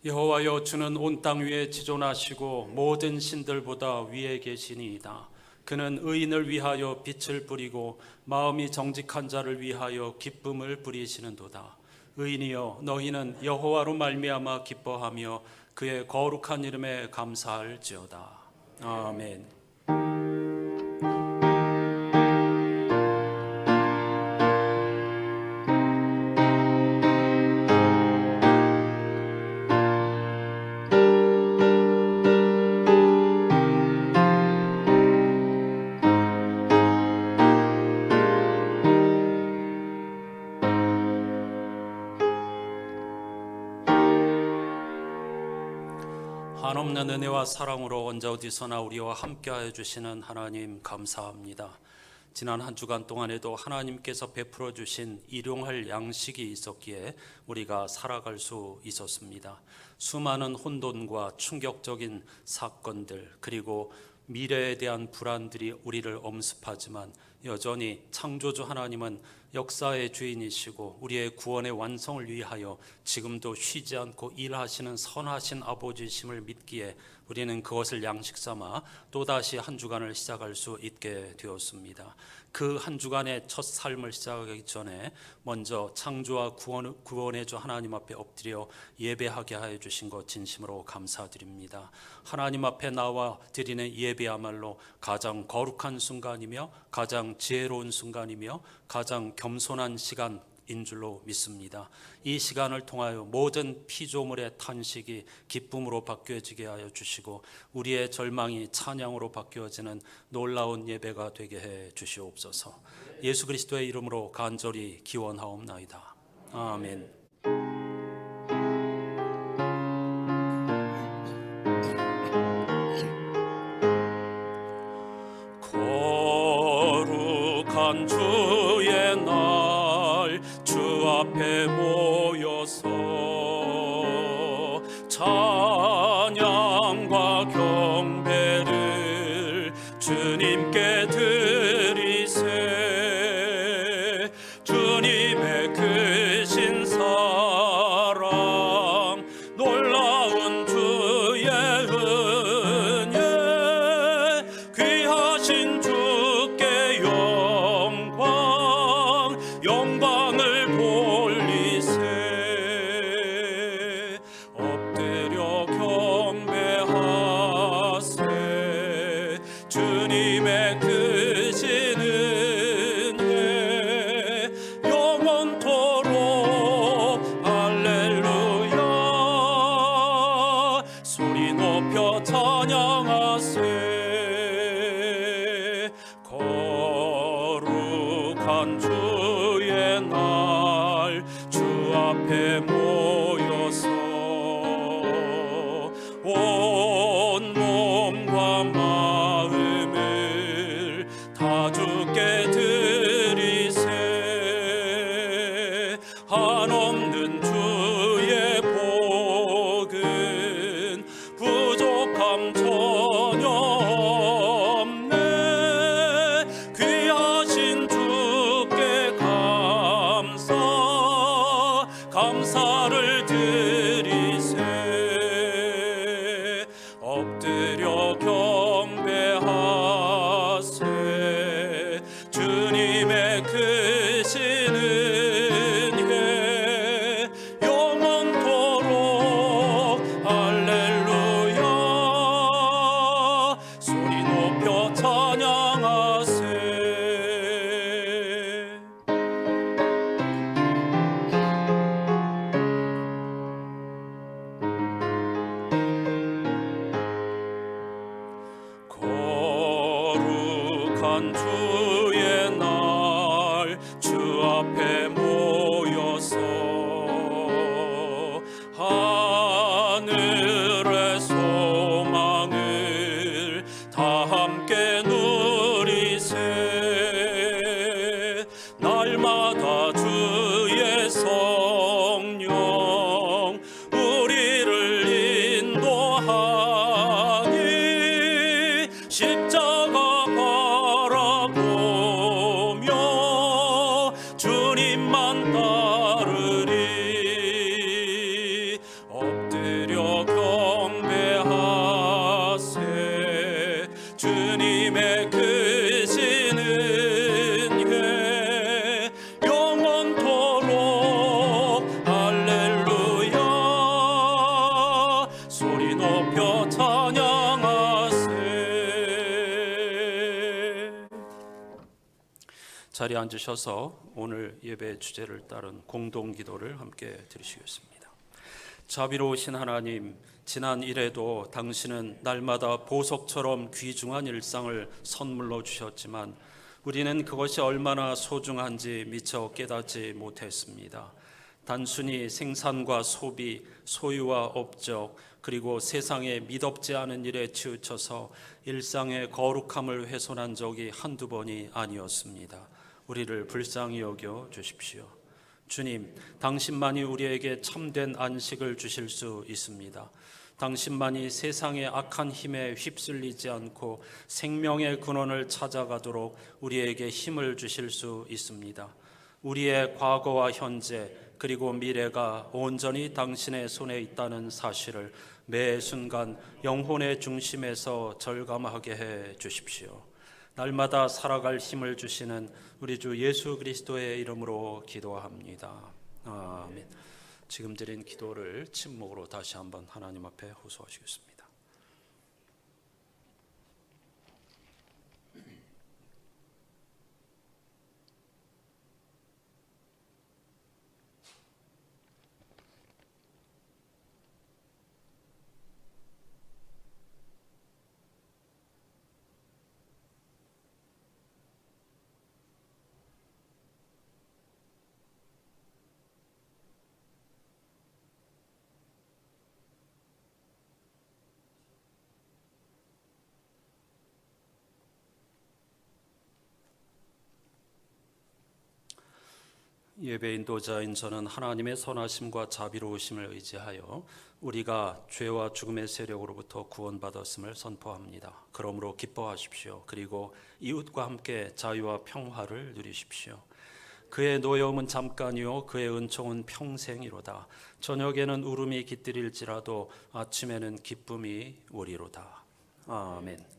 여호와여, 주는 온 땅 위에 지존하시고 모든 신들보다 위에 계시니이다. 그는 의인을 위하여 빛을 뿌리고 마음이 정직한 자를 위하여 기쁨을 뿌리시는도다. 의인이여, 너희는 여호와로 말미암아 기뻐하며 그의 거룩한 이름에 감사할지어다. 아멘. 한없는 은혜와 사랑으로 언제 어디서나 우리와 함께하여 주시는 하나님 감사합니다. 지난 한 주간 동안에도 하나님께서 베풀어 주신 일용할 양식이 있었기에 우리가 살아갈 수 있었습니다. 수많은 혼돈과 충격적인 사건들, 그리고 미래에 대한 불안들이 우리를 엄습하지만 여전히 창조주 하나님은 역사의 주인이시고 우리의 구원의 완성을 위하여 지금도 쉬지 않고 일하시는 선하신 아버지심을 믿기에 우리는 그것을 양식 삼아 또다시 한 주간을 시작할 수 있게 되었습니다. 그 한 주간의 첫 삶을 시작하기 전에 먼저 창조와 구원의 주 하나님 앞에 엎드려 예배하게 하여 주신 것 진심으로 감사드립니다. 하나님 앞에 나와 드리는 예배야말로 가장 거룩한 순간이며 가장 지혜로운 순간이며 가장 겸손한 시간인 줄로 믿습니다. 이 시간을 통하여 모든 피조물의 탄식이 기쁨으로 바뀌어지게 하여 주시고 우리의 절망이 찬양으로 바뀌어지는 놀라운 예배가 되게 해 주시옵소서. 예수 그리스도의 이름으로 간절히 기원하옵나이다. 아멘. 거룩한 주의 날, 주 앞에 모여서 찬양과 경배를 주님께 드리세. 주님의 크신 사랑, 놀라운 주의 은혜, 귀하신 주께 영광을 돌리세. 엎드려 경배하세. 주님의 크신 은혜 영원토록 할렐루야. 소리 높여 찬양하세. 거룩한 주의 날, 주 앞에 모여서 온 몸과 마음을 다 주께 드리세. 한없는 주의 복은 부족함 전혀 없네. 귀하신 주께 감사를 드리세. 엎드려 경배하세. 주님의 크신 은혜 영원토록 할렐루야. 소리 높여 찬양하세. 거룩한 주의 날, 주 앞에 모여서 하늘의 소망을 다 함께 누리세. 날마다 주의 성령 우리를 인도하니 십자가 바라보며 주님만 따르리. 엎드려 자리에 앉으셔서 오늘 예배 주제를 따른 공동 기도를 함께 드리시겠습니다. 자비로우신 하나님, 지난 일에도 당신은 날마다 보석처럼 귀중한 일상을 선물로 주셨지만 우리는 그것이 얼마나 소중한지 미처 깨닫지 못했습니다. 단순히 생산과 소비, 소유와 업적, 그리고 세상에 미덥지 않은 일에 치우쳐서 일상의 거룩함을 훼손한 적이 한두 번이 아니었습니다. 우리를 불쌍히 여겨 주십시오. 주님, 당신만이 우리에게 참된 안식을 주실 수 있습니다. 당신만이 세상의 악한 힘에 휩쓸리지 않고 생명의 근원을 찾아가도록 우리에게 힘을 주실 수 있습니다. 우리의 과거와 현재 그리고 미래가 온전히 당신의 손에 있다는 사실을 매 순간 영혼의 중심에서 절감하게 해 주십시오. 날마다 살아갈 힘을 주시는 우리 주 예수 그리스도의 이름으로 기도합니다. 아멘. 지금 드린 기도를 침묵으로 다시 한번 하나님 앞에 호소하시겠습니다. 예배 인도자인 저는 하나님의 선하심과 자비로우심을 의지하여 우리가 죄와 죽음의 세력으로부터 구원받았음을 선포합니다. 그러므로 기뻐하십시오. 그리고 이웃과 함께 자유와 평화를 누리십시오. 그의 노여움은 잠깐이요 그의 은총은 평생이로다. 저녁에는 울음이 깃들일지라도 아침에는 기쁨이 오리로다. 아멘.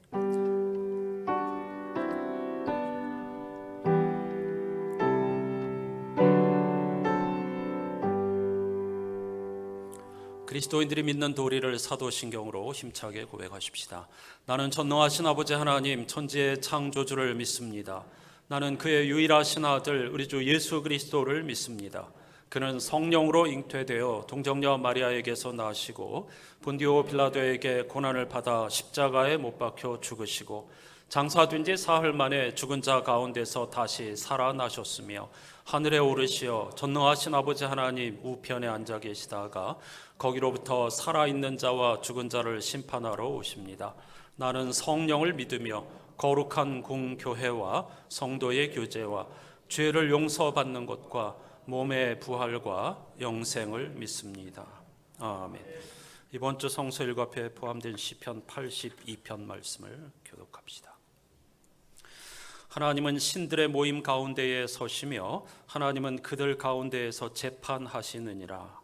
그리스도인들이 믿는 도리를 사도신경으로 힘차게 고백하십시다. 나는 전능하신 아버지 하나님 천지의 창조주를 믿습니다. 나는 그의 유일하신 아들 우리 주 예수 그리스도를 믿습니다. 그는 성령으로 잉태되어 동정녀 마리아에게서 나시고 본디오 빌라도에게 고난을 받아 십자가에 못 박혀 죽으시고 장사된 지 사흘 만에 죽은 자 가운데서 다시 살아나셨으며 하늘에 오르시어 전능하신 아버지 하나님 우편에 앉아 계시다가 거기로부터 살아있는 자와 죽은 자를 심판하러 오십니다. 나는 성령을 믿으며 거룩한 공교회와 성도의 교제와 죄를 용서받는 것과 몸의 부활과 영생을 믿습니다. 아멘. 이번 주 성서 일과표에 포함된 시편 82편 말씀을 교독합시다. 하나님은 신들의 모임 가운데에 서시며 하나님은 그들 가운데에서 재판하시느니라.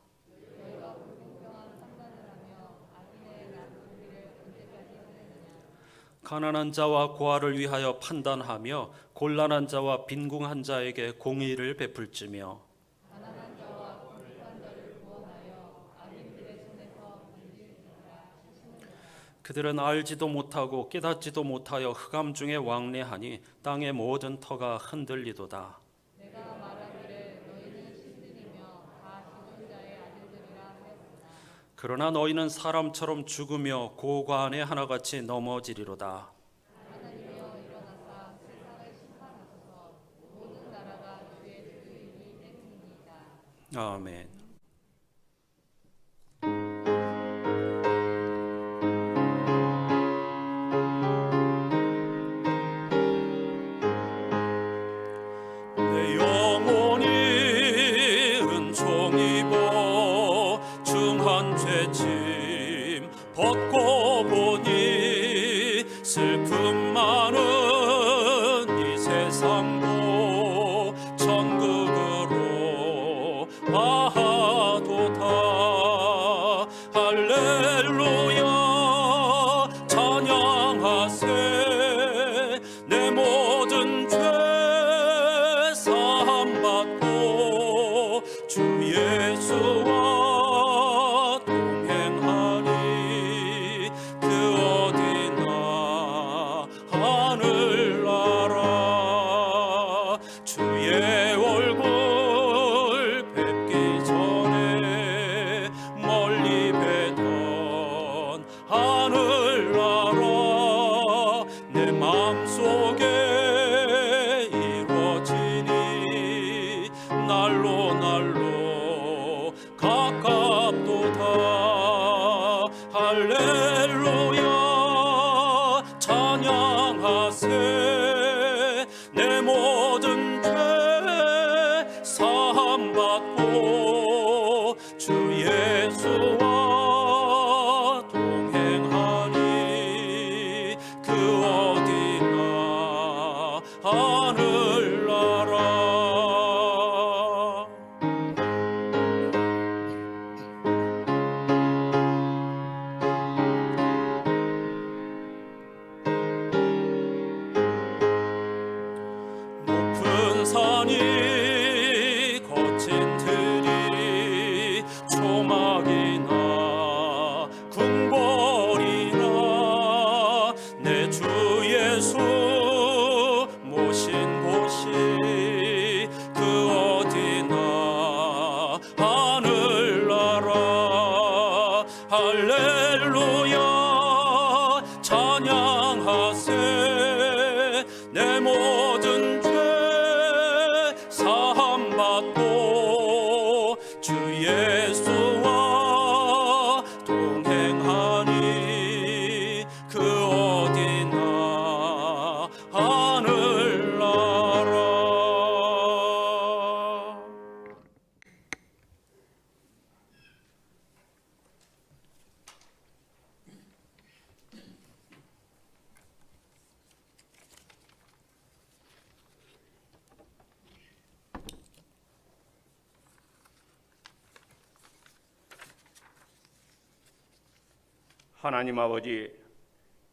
가난한 자와 고아를 위하여 판단하며 곤란한 자와 빈궁한 자에게 공의를 베풀지며 그들은 알지도 못하고 깨닫지도 못하여 흑암 중에 왕래하니 땅의 모든 터가 흔들리도다. 내가 말하기를 너희는 신들이며 다 죽은 자의 아들들이라 하였으나 그러나 너희는 사람처럼 죽으며 고관에 하나같이 넘어지리로다. 하나님이여 일어나사 세상을 심판하소서. 모든 나라가 주의 주이기 때문입니다. 아멘. 벗고 보니 슬픔 많은 이 세상도 천국으로 와도다. 할렐루야 찬양하세. 내 모든 죄 사함받고 주 예수와 하늘나라 주 할렐루야 찬양하세. 내 모든 죄 사함받고 주 예수와 동행하니 그 어디나 하늘나라. 높은 산이 거친 들이 초막이나 궁궐이나 내 주 예수 모신 곳이 그 어디나 하늘나라. 할렐루야 찬양하세. 내 모든 죄 사함받고 주 예수와 동행하니 그 어디나 하늘나라. 하나님 아버지,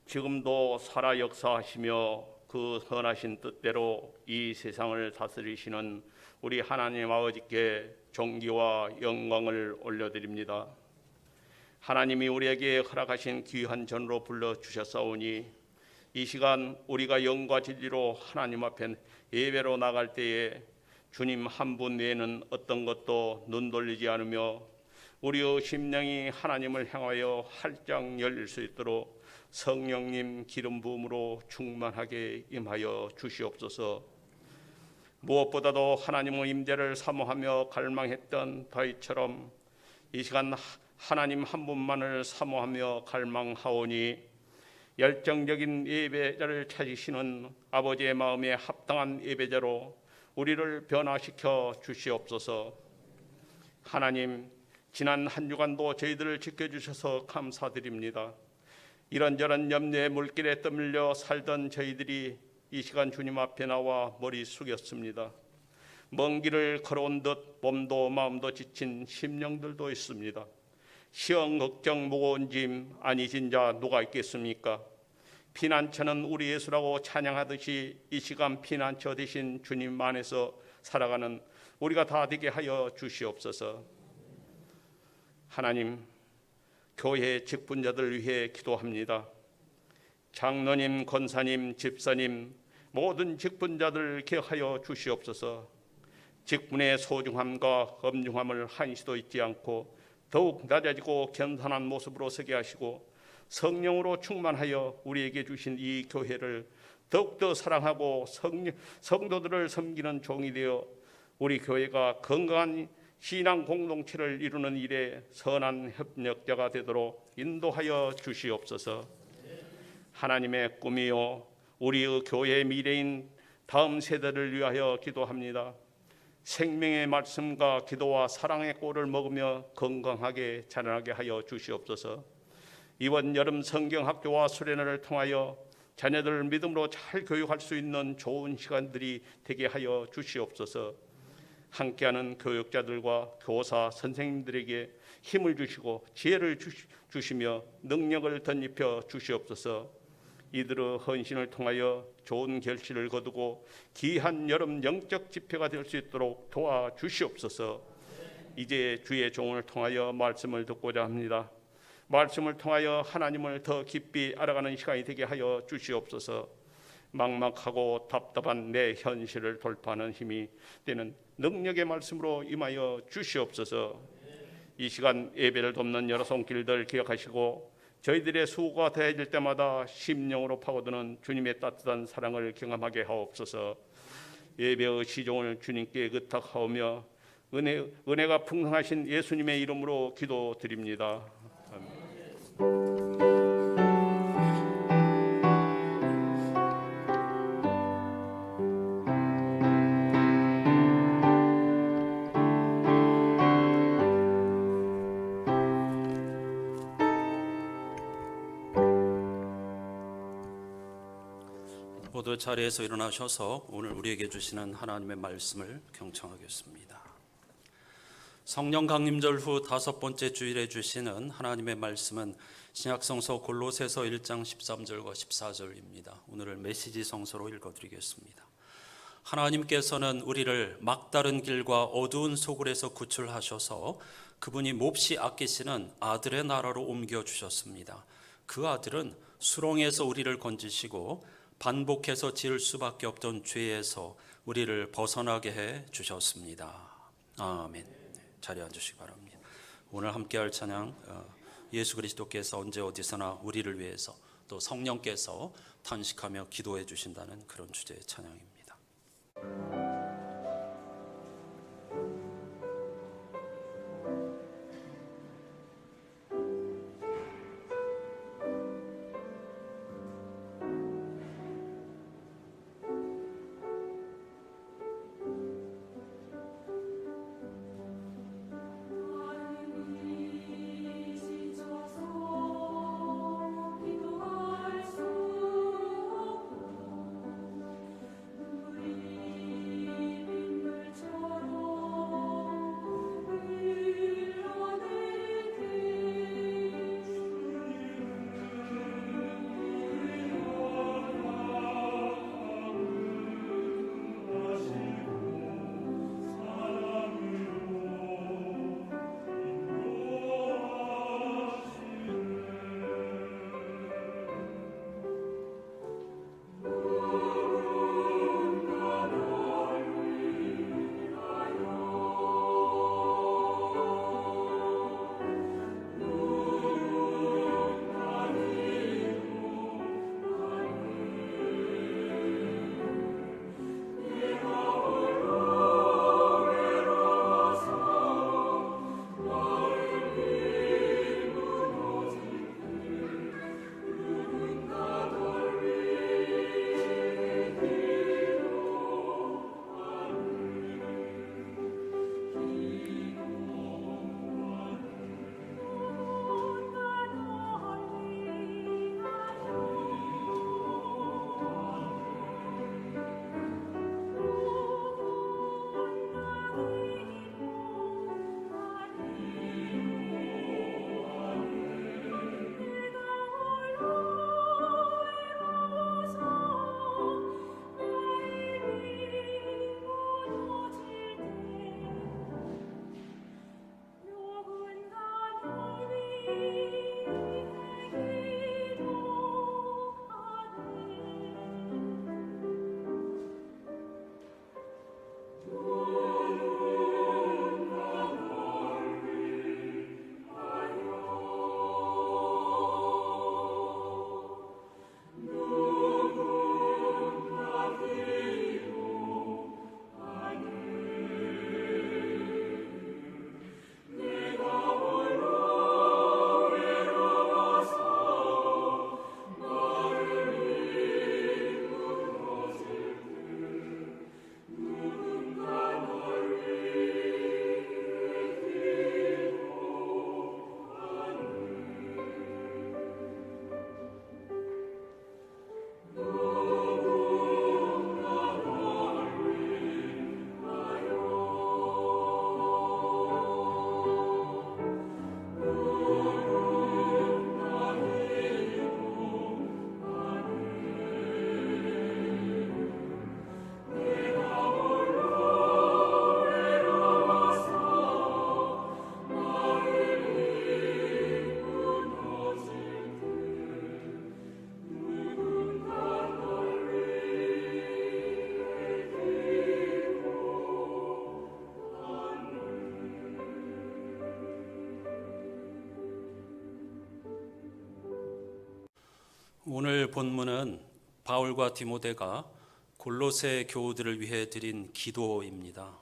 지금도 살아 역사하시며 그 선하신 뜻대로 이 세상을 다스리시는 우리 하나님 아버지께 존귀와 영광을 올려드립니다. 하나님이 우리에게 허락하신 귀한 전으로 불러주셨사오니 이 시간 우리가 영과 진리로 하나님 앞에 예배로 나갈 때에 주님 한 분 외에는 어떤 것도 눈 돌리지 않으며 우리의 심령이 하나님을 향하여 활짝 열릴 수 있도록 성령님 기름 부음으로 충만하게 임하여 주시옵소서. 무엇보다도 하나님의 임재를 사모하며 갈망했던 다윗처럼 이 시간 하나님 한 분만을 사모하며 갈망하오니 열정적인 예배자를 찾으시는 아버지의 마음에 합당한 예배자로 우리를 변화시켜 주시옵소서. 하나님, 지난 한 주간도 저희들을 지켜주셔서 감사드립니다. 이런저런 염려의 물길에 떠밀려 살던 저희들이 이 시간 주님 앞에 나와 머리 숙였습니다. 먼 길을 걸어온 듯 몸도 마음도 지친 심령들도 있습니다. 시험 걱정 무거운 짐 아니 진 자 누가 있겠습니까? 피난처는 우리 예수라고 찬양하듯이 이 시간 피난처 되신 주님 안에서 살아가는 우리가 다 되게 하여 주시옵소서. 하나님, 교회 직분자들 위해 기도합니다. 장로님, 권사님, 집사님 모든 직분자들 기억하여 주시옵소서. 직분의 소중함과 엄중함을 한시도 잊지 않고 더욱 낮아지고 겸손한 모습으로 서게 하시고 성령으로 충만하여 우리에게 주신 이 교회를 더욱더 사랑하고 성도들을 섬기는 종이 되어 우리 교회가 건강한 신앙 공동체를 이루는 일에 선한 협력자가 되도록 인도하여 주시옵소서. 하나님의 꿈이요 우리의 교회의 미래인 다음 세대를 위하여 기도합니다. 생명의 말씀과 기도와 사랑의 꼴을 먹으며 건강하게 자라나게 하여 주시옵소서. 이번 여름 성경학교와 수련회를 통하여 자녀들을 믿음으로 잘 교육할 수 있는 좋은 시간들이 되게 하여 주시옵소서. 함께하는 교육자들과 교사, 선생님들에게 힘을 주시고 지혜를 주시며 능력을 덧입혀 주시옵소서. 이들의 헌신을 통하여 좋은 결실을 거두고 귀한 여름 영적 집회가 될 수 있도록 도와주시옵소서. 이제 주의 종을 통하여 말씀을 듣고자 합니다. 말씀을 통하여 하나님을 더 깊이 알아가는 시간이 되게 하여 주시옵소서. 막막하고 답답한 내 현실을 돌파하는 힘이 되는 능력의 말씀으로 임하여 주시옵소서. 이 시간 예배를 돕는 여러 손길들 기억하시고 저희들의 수고가 더해질 때마다 심령으로 파고드는 주님의 따뜻한 사랑을 경험하게 하옵소서. 예배의 시종을 주님께 의탁하오며 은혜가 풍성하신 예수님의 이름으로 기도드립니다. 아멘. 모두 자리에서 일어나셔서 오늘 우리에게 주시는 하나님의 말씀을 경청하겠습니다. 성령 강림절 후 5번째 주일에 주시는 하나님의 말씀은 신약성서 골로새서 1장 13절과 14절입니다. 오늘을 메시지 성서로 읽어드리겠습니다. 하나님께서는 우리를 막다른 길과 어두운 소굴에서 구출하셔서 그분이 몹시 아끼시는 아들의 나라로 옮겨주셨습니다. 그 아들은 수렁에서 우리를 건지시고 반복해서 지을 수밖에 없던 죄에서 우리를 벗어나게 해 주셨습니다. 아멘. 자리에 앉으시기 바랍니다. 오늘 함께할 찬양, 예수 그리스도께서 언제 어디서나 우리를 위해서 또 성령께서 탄식하며 기도해 주신다는 그런 주제의 찬양입니다. 오늘 본문은 바울과 디모데가 골로새 교우들을 위해 드린 기도입니다.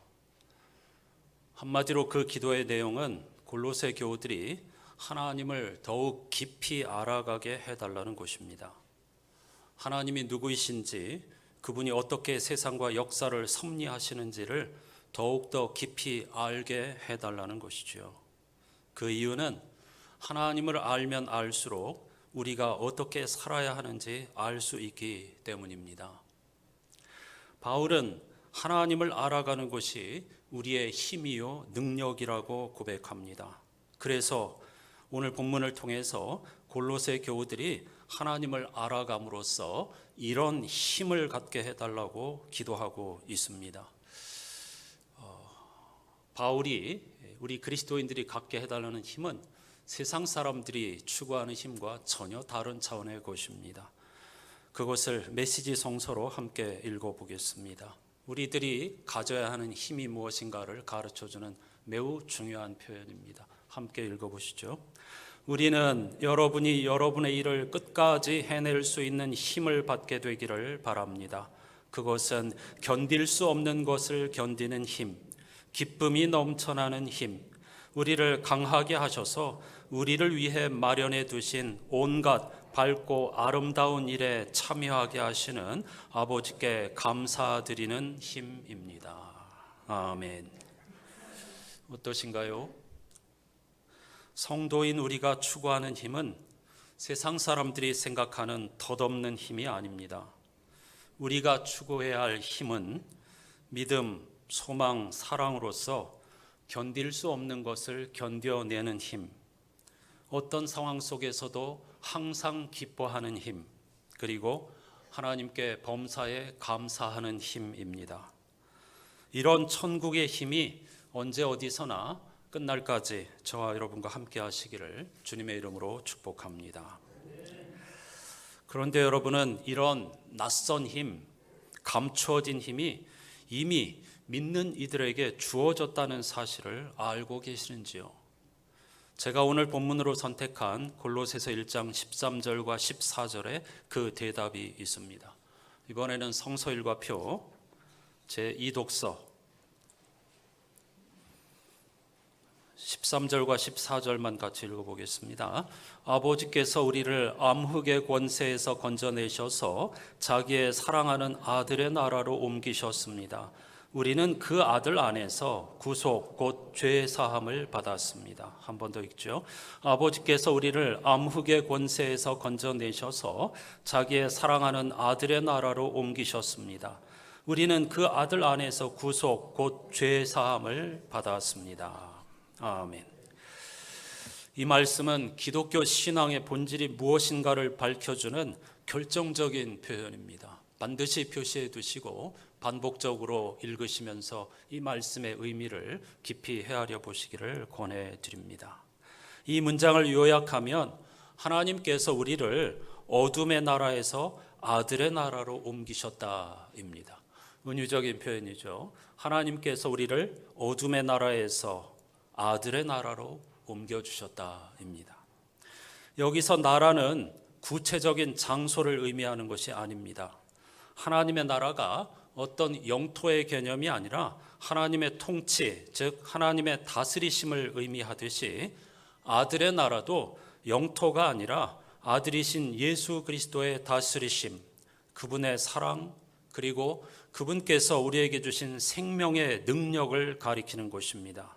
한마디로 그 기도의 내용은 골로새 교우들이 하나님을 더욱 깊이 알아가게 해달라는 것입니다. 하나님이 누구이신지, 그분이 어떻게 세상과 역사를 섭리하시는지를 더욱더 깊이 알게 해달라는 것이죠. 그 이유는 하나님을 알면 알수록 우리가 어떻게 살아야 하는지 알 수 있기 때문입니다. 바울은 하나님을 알아가는 것이 우리의 힘이요 능력이라고 고백합니다. 그래서 오늘 본문을 통해서 골로새 교우들이 하나님을 알아감으로써 이런 힘을 갖게 해달라고 기도하고 있습니다. 바울이 우리 그리스도인들이 갖게 해달라는 힘은 세상 사람들이 추구하는 힘과 전혀 다른 차원의 것입니다. 그것을 메시지 성서로 함께 읽어보겠습니다. 우리들이 가져야 하는 힘이 무엇인가를 가르쳐주는 매우 중요한 표현입니다. 함께 읽어보시죠. 우리는 여러분이 여러분의 일을 끝까지 해낼 수 있는 힘을 받게 되기를 바랍니다. 그것은 견딜 수 없는 것을 견디는 힘, 기쁨이 넘쳐나는 힘, 우리를 강하게 하셔서 우리를 위해 마련해 두신 온갖 밝고 아름다운 일에 참여하게 하시는 아버지께 감사드리는 힘입니다. 아멘. 어떠신가요? 성도인 우리가 추구하는 힘은 세상 사람들이 생각하는 덧없는 힘이 아닙니다. 우리가 추구해야 할 힘은 믿음, 소망, 사랑으로서 견딜 수 없는 것을 견뎌내는 힘, 어떤 상황 속에서도 항상 기뻐하는 힘, 그리고 하나님께 범사에 감사하는 힘입니다. 이런 천국의 힘이 언제 어디서나 끝날까지 저와 여러분과 함께 하시기를 주님의 이름으로 축복합니다. 그런데 여러분은 이런 낯선 힘, 감추어진 힘이 이미 믿는 이들에게 주어졌다는 사실을 알고 계시는지요? 제가 오늘 본문으로 선택한 골로새서 1장 13절과 14절에 그 대답이 있습니다. 이번에는 성서일과표 제2독서 13절과 14절만 같이 읽어보겠습니다. 아버지께서 우리를 암흑의 권세에서 건져내셔서 자기의 사랑하는 아들의 나라로 옮기셨습니다. 우리는 그 아들 안에서 구속 곧 죄 사함을 받았습니다. 한 번 더 읽죠. 아버지께서 우리를 암흑의 권세에서 건져내셔서 자기의 사랑하는 아들의 나라로 옮기셨습니다. 우리는 그 아들 안에서 구속 곧 죄 사함을 받았습니다. 아멘. 이 말씀은 기독교 신앙의 본질이 무엇인가를 밝혀주는 결정적인 표현입니다. 반드시 표시해 두시고 반복적으로 읽으시면서 이 말씀의 의미를 깊이 헤아려 보시기를 권해드립니다. 이 문장을 요약하면 하나님께서 우리를 어둠의 나라에서 아들의 나라로 옮기셨다입니다. 은유적인 표현이죠. 하나님께서 우리를 어둠의 나라에서 아들의 나라로 옮겨주셨다입니다. 여기서 나라는 구체적인 장소를 의미하는 것이 아닙니다. 하나님의 나라가 어떤 영토의 개념이 아니라 하나님의 통치, 즉 하나님의 다스리심을 의미하듯이 아들의 나라도 영토가 아니라 아들이신 예수 그리스도의 다스리심, 그분의 사랑, 그리고 그분께서 우리에게 주신 생명의 능력을 가리키는 것입니다.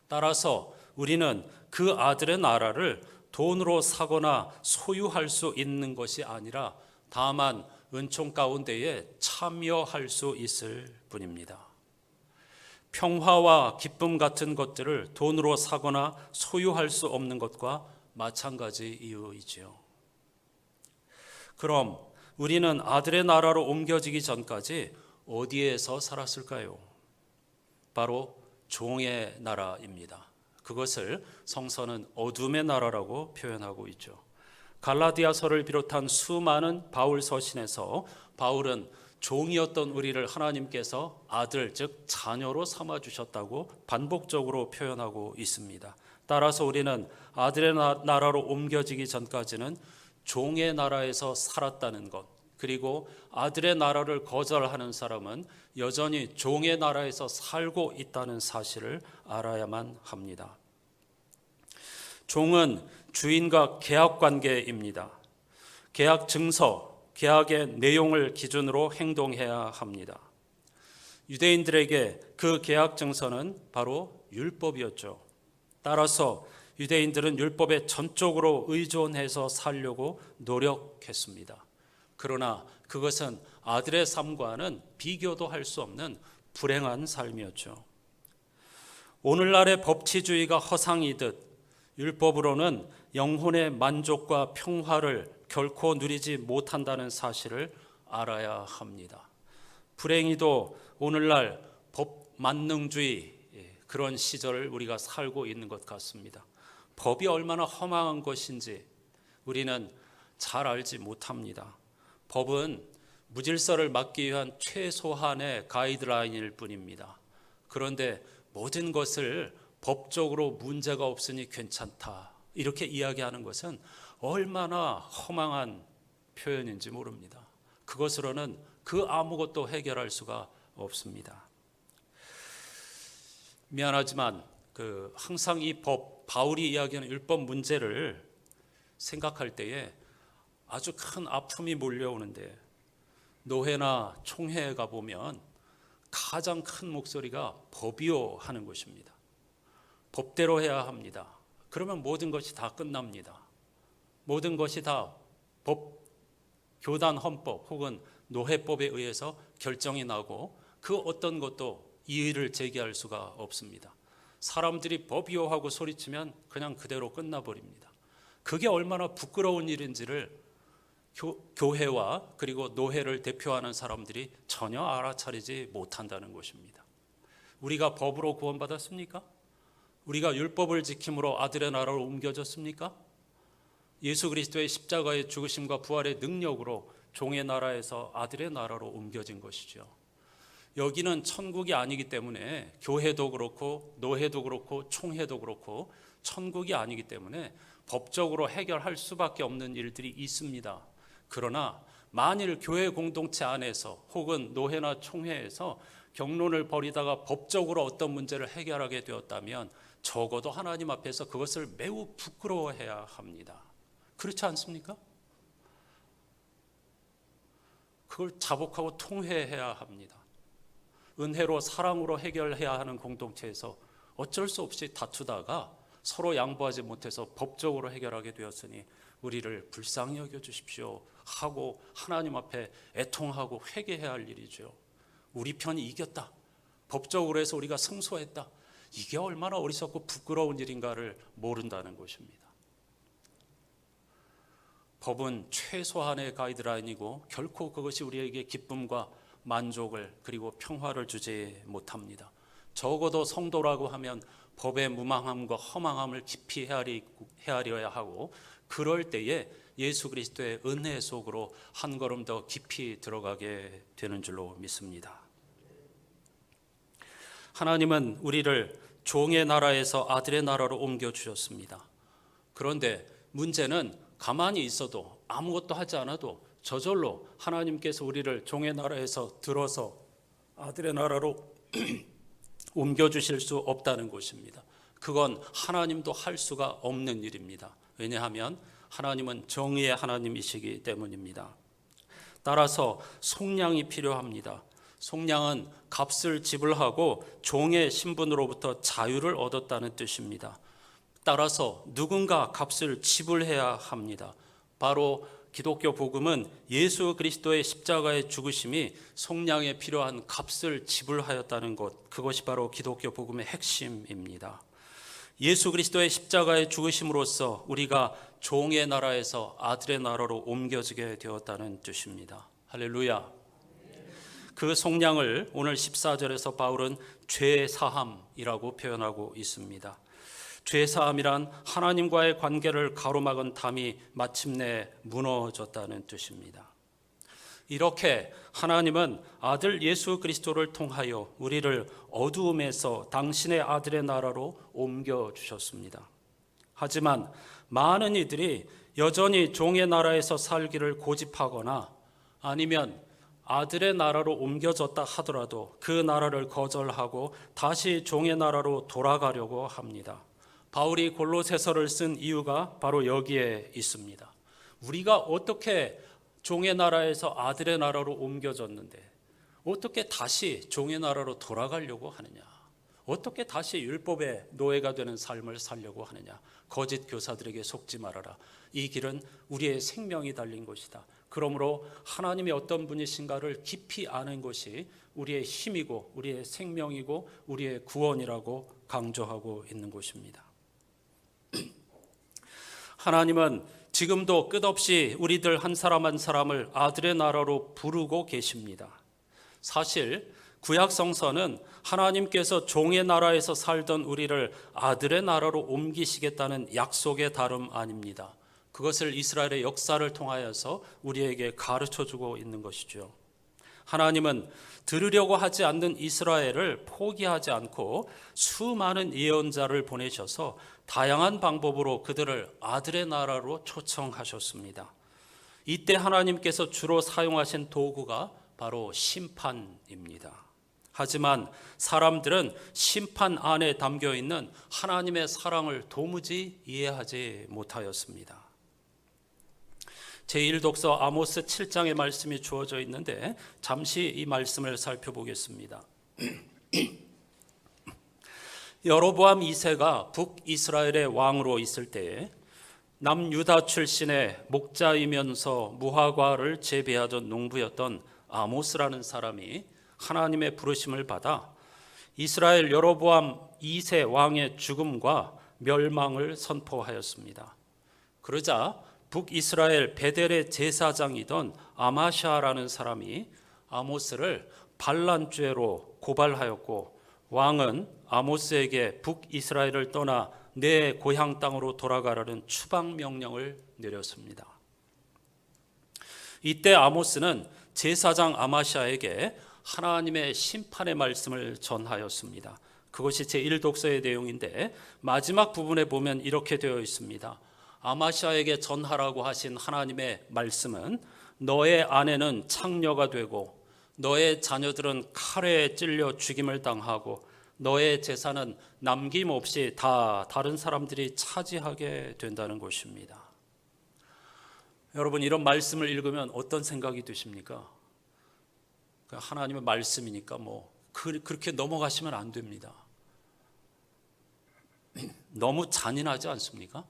따라서 우리는 그 아들의 나라를 돈으로 사거나 소유할 수 있는 것이 아니라 다만 은총 가운데에 참여할 수 있을 뿐입니다. 평화와 기쁨 같은 것들을 돈으로 사거나 소유할 수 없는 것과 마찬가지 이유이지요. 그럼 우리는 아들의 나라로 옮겨지기 전까지 어디에서 살았을까요? 바로 종의 나라입니다. 그것을 성서는 어둠의 나라라고 표현하고 있죠. 갈라디아서를 비롯한 수많은 바울 서신에서 바울은 종이었던 우리를 하나님께서 아들, 즉 자녀로 삼아주셨다고 반복적으로 표현하고 있습니다. 따라서 우리는 아들의 나라로 옮겨지기 전까지는 종의 나라에서 살았다는 것, 그리고 아들의 나라를 거절하는 사람은 여전히 종의 나라에서 살고 있다는 사실을 알아야만 합니다. 종은 주인과 계약 관계입니다. 계약 증서, 계약의 내용을 기준으로 행동해야 합니다. 유대인들에게 그 계약 증서는 바로 율법이었죠. 따라서 유대인들은 율법에 전적으로 의존해서 살려고 노력했습니다. 그러나 그것은 아들의 삶과는 비교도 할 수 없는 불행한 삶이었죠. 오늘날의 법치주의가 허상이듯 율법으로는 영혼의 만족과 평화를 결코 누리지 못한다는 사실을 알아야 합니다. 불행히도 오늘날 법만능주의 그런 시절을 우리가 살고 있는 것 같습니다. 법이 얼마나 허망한 것인지 우리는 잘 알지 못합니다. 법은 무질서를 막기 위한 최소한의 가이드라인일 뿐입니다. 그런데 모든 것을 법적으로 문제가 없으니 괜찮다 이렇게 이야기하는 것은 얼마나 허망한 표현인지 모릅니다. 그것으로는 그 아무것도 해결할 수가 없습니다. 미안하지만 항상 이 바울이 이야기하는 율법 문제를 생각할 때에 아주 큰 아픔이 몰려오는데, 노회나 총회에 가보면 가장 큰 목소리가 법이요 하는 것입니다. 법대로 해야 합니다. 그러면 모든 것이 다 끝납니다. 모든 것이 다 교단 헌법 혹은 노회법에 의해서 결정이 나고 그 어떤 것도 이의를 제기할 수가 없습니다. 사람들이 법이요 하고 소리치면 그냥 그대로 끝나버립니다. 그게 얼마나 부끄러운 일인지를 교회와 그리고 노회를 대표하는 사람들이 전혀 알아차리지 못한다는 것입니다. 우리가 법으로 구원받았습니까? 우리가 율법을 지킴으로 아들의 나라로 옮겨졌습니까? 예수 그리스도의 십자가의 죽으심과 부활의 능력으로 종의 나라에서 아들의 나라로 옮겨진 것이죠. 여기는 천국이 아니기 때문에 교회도 그렇고 노회도 그렇고 총회도 그렇고 천국이 아니기 때문에 법적으로 해결할 수밖에 없는 일들이 있습니다. 그러나 만일 교회 공동체 안에서 혹은 노회나 총회에서 경론을 벌이다가 법적으로 어떤 문제를 해결하게 되었다면 적어도 하나님 앞에서 그것을 매우 부끄러워해야 합니다. 그렇지 않습니까? 그걸 자복하고 통회해야 합니다. 은혜로 사랑으로 해결해야 하는 공동체에서 어쩔 수 없이 다투다가 서로 양보하지 못해서 법적으로 해결하게 되었으니 우리를 불쌍히 여겨주십시오 하고 하나님 앞에 애통하고 회개해야 할 일이죠. 우리 편이 이겼다, 법적으로 해서 우리가 승소했다, 이게 얼마나 어리석고 부끄러운 일인가를 모른다는 것입니다. 법은 최소한의 가이드라인이고 결코 그것이 우리에게 기쁨과 만족을 그리고 평화를 주지 못합니다. 적어도 성도라고 하면 법의 무망함과 허망함을 깊이 헤아려야 하고, 그럴 때에 예수 그리스도의 은혜 속으로 한 걸음 더 깊이 들어가게 되는 줄로 믿습니다. 하나님은 우리를 종의 나라에서 아들의 나라로 옮겨주셨습니다. 그런데 문제는 가만히 있어도 아무것도 하지 않아도 저절로 하나님께서 우리를 종의 나라에서 들어서 아들의 나라로 옮겨주실 수 없다는 것입니다. 그건 하나님도 할 수가 없는 일입니다. 왜냐하면 하나님은 정의의 하나님이시기 때문입니다. 따라서 속량이 필요합니다. 속량은 값을 지불하고 종의 신분으로부터 자유를 얻었다는 뜻입니다. 따라서 누군가 값을 지불해야 합니다. 바로 기독교 복음은 예수 그리스도의 십자가의 죽으심이 속량에 필요한 값을 지불하였다는 것, 그것이 바로 기독교 복음의 핵심입니다. 예수 그리스도의 십자가의 죽으심으로써 우리가 종의 나라에서 아들의 나라로 옮겨지게 되었다는 뜻입니다. 할렐루야. 그 속량을 오늘 14절에서 바울은 죄사함이라고 표현하고 있습니다. 죄사함이란 하나님과의 관계를 가로막은 담이 마침내 무너졌다는 뜻입니다. 이렇게 하나님은 아들 예수 그리스도를 통하여 우리를 어두움에서 당신의 아들의 나라로 옮겨주셨습니다. 하지만 많은 이들이 여전히 종의 나라에서 살기를 고집하거나 아니면 아들의 나라로 옮겨졌다 하더라도 그 나라를 거절하고 다시 종의 나라로 돌아가려고 합니다. 바울이 골로새서를 쓴 이유가 바로 여기에 있습니다. 우리가 어떻게 종의 나라에서 아들의 나라로 옮겨졌는데 어떻게 다시 종의 나라로 돌아가려고 하느냐? 어떻게 다시 율법의 노예가 되는 삶을 살려고 하느냐? 거짓 교사들에게 속지 말아라. 이 길은 우리의 생명이 달린 것이다. 그러므로 하나님이 어떤 분이신가를 깊이 아는 것이 우리의 힘이고 우리의 생명이고 우리의 구원이라고 강조하고 있는 것입니다. 하나님은 지금도 끝없이 우리들 한 사람 한 사람을 아들의 나라로 부르고 계십니다. 사실 구약 성서는 하나님께서 종의 나라에서 살던 우리를 아들의 나라로 옮기시겠다는 약속의 다름 아닙니다. 그것을 이스라엘의 역사를 통하여서 우리에게 가르쳐주고 있는 것이죠. 하나님은 들으려고 하지 않는 이스라엘을 포기하지 않고 수많은 예언자를 보내셔서 다양한 방법으로 그들을 아들의 나라로 초청하셨습니다. 이때 하나님께서 주로 사용하신 도구가 바로 심판입니다. 하지만 사람들은 심판 안에 담겨 있는 하나님의 사랑을 도무지 이해하지 못하였습니다. 제1독서 아모스 7장의 말씀이 주어져 있는데 잠시 이 말씀을 살펴보겠습니다. 여로보암 2세가 북이스라엘의 왕으로 있을 때에 남유다 출신의 목자이면서 무화과를 재배하던 농부였던 아모스라는 사람이 하나님의 부르심을 받아 이스라엘 여로보암 2세 왕의 죽음과 멸망을 선포하였습니다. 그러자 북이스라엘 베델의 제사장이던 아마샤라는 사람이 아모스를 반란죄로 고발하였고 왕은 아모스에게 북이스라엘을 떠나 내 고향 땅으로 돌아가라는 추방 명령을 내렸습니다. 이때 아모스는 제사장 아마샤에게 하나님의 심판의 말씀을 전하였습니다. 그것이 제1독서의 내용인데 마지막 부분에 보면 이렇게 되어 있습니다. 아마샤에게 전하라고 하신 하나님의 말씀은 너의 아내는 창녀가 되고 너의 자녀들은 칼에 찔려 죽임을 당하고 너의 재산은 남김없이 다 다른 사람들이 차지하게 된다는 것입니다. 여러분, 이런 말씀을 읽으면 어떤 생각이 드십니까? 하나님의 말씀이니까 그렇게 넘어가시면 안 됩니다. 너무 잔인하지 않습니까?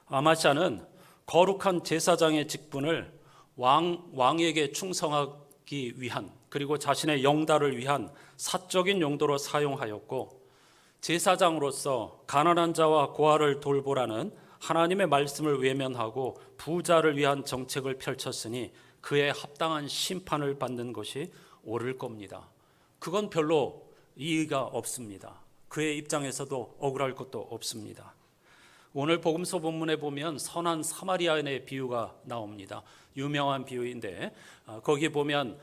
아마샤는 거룩한 제사장의 직분을 왕에게 충성하기 위한 그리고 자신의 영달을 위한 사적인 용도로 사용하였고 제사장으로서 가난한 자와 고아를 돌보라는 하나님의 말씀을 외면하고 부자를 위한 정책을 펼쳤으니 그에 합당한 심판을 받는 것이 옳을 겁니다. 그건 별로 이의가 없습니다. 그의 입장에서도 억울할 것도 없습니다. 오늘 복음서 본문에 보면 선한 사마리아인의 비유가 나옵니다. 유명한 비유인데 거기 보면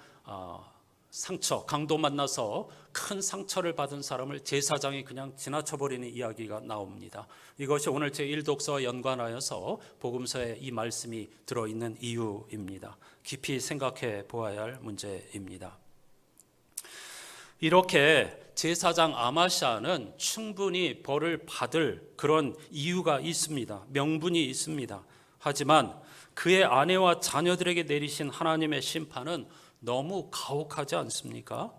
강도 만나서 큰 상처를 받은 사람을 제사장이 그냥 지나쳐버리는 이야기가 나옵니다. 이것이 오늘 제1독서와 연관하여서 복음서에 이 말씀이 들어있는 이유입니다. 깊이 생각해 보아야 할 문제입니다. 이렇게 제사장 아마샤는 충분히 벌을 받을 그런 이유가 있습니다. 명분이 있습니다. 하지만 그의 아내와 자녀들에게 내리신 하나님의 심판은 너무 가혹하지 않습니까?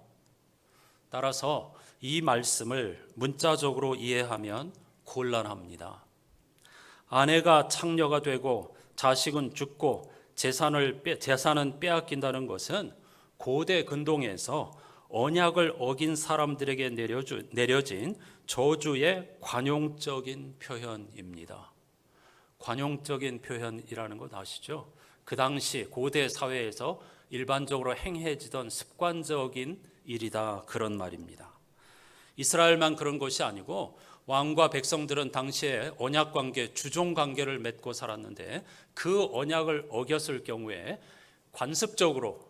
따라서 이 말씀을 문자적으로 이해하면 곤란합니다. 아내가 창녀가 되고 자식은 죽고 재산은 빼앗긴다는 것은 고대 근동에서 언약을 어긴 사람들에게 내려진 저주의 관용적인 표현입니다. 관용적인 표현이라는 것 아시죠? 그 당시 고대 사회에서 일반적으로 행해지던 습관적인 일이다, 그런 말입니다. 이스라엘만 그런 것이 아니고 왕과 백성들은 당시에 언약관계, 주종관계를 맺고 살았는데 그 언약을 어겼을 경우에 관습적으로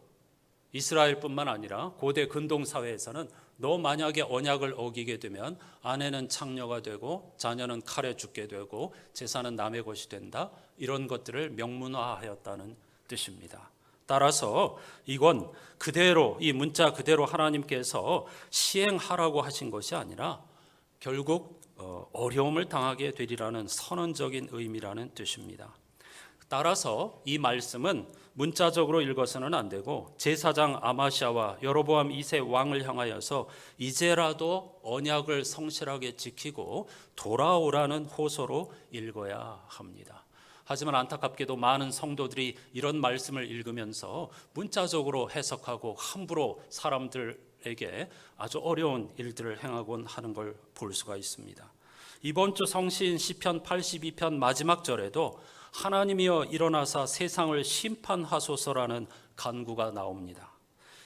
이스라엘뿐만 아니라 고대 근동사회에서는 너 만약에 언약을 어기게 되면 아내는 창녀가 되고 자녀는 칼에 죽게 되고 재산은 남의 것이 된다, 이런 것들을 명문화하였다는 뜻입니다. 따라서 이건 그대로, 이 문자 그대로 하나님께서 시행하라고 하신 것이 아니라 결국 어려움을 당하게 되리라는 선언적인 의미라는 뜻입니다. 따라서 이 말씀은 문자적으로 읽어서는 안 되고 제사장 아마시아와 여로보암 2세 왕을 향하여서 이제라도 언약을 성실하게 지키고 돌아오라는 호소로 읽어야 합니다. 하지만 안타깝게도 많은 성도들이 이런 말씀을 읽으면서 문자적으로 해석하고 함부로 사람들에게 아주 어려운 일들을 행하곤 하는 걸 볼 수가 있습니다. 이번 주 성시인 시편 82편 마지막 절에도 하나님이여 일어나사 세상을 심판하소서라는 간구가 나옵니다.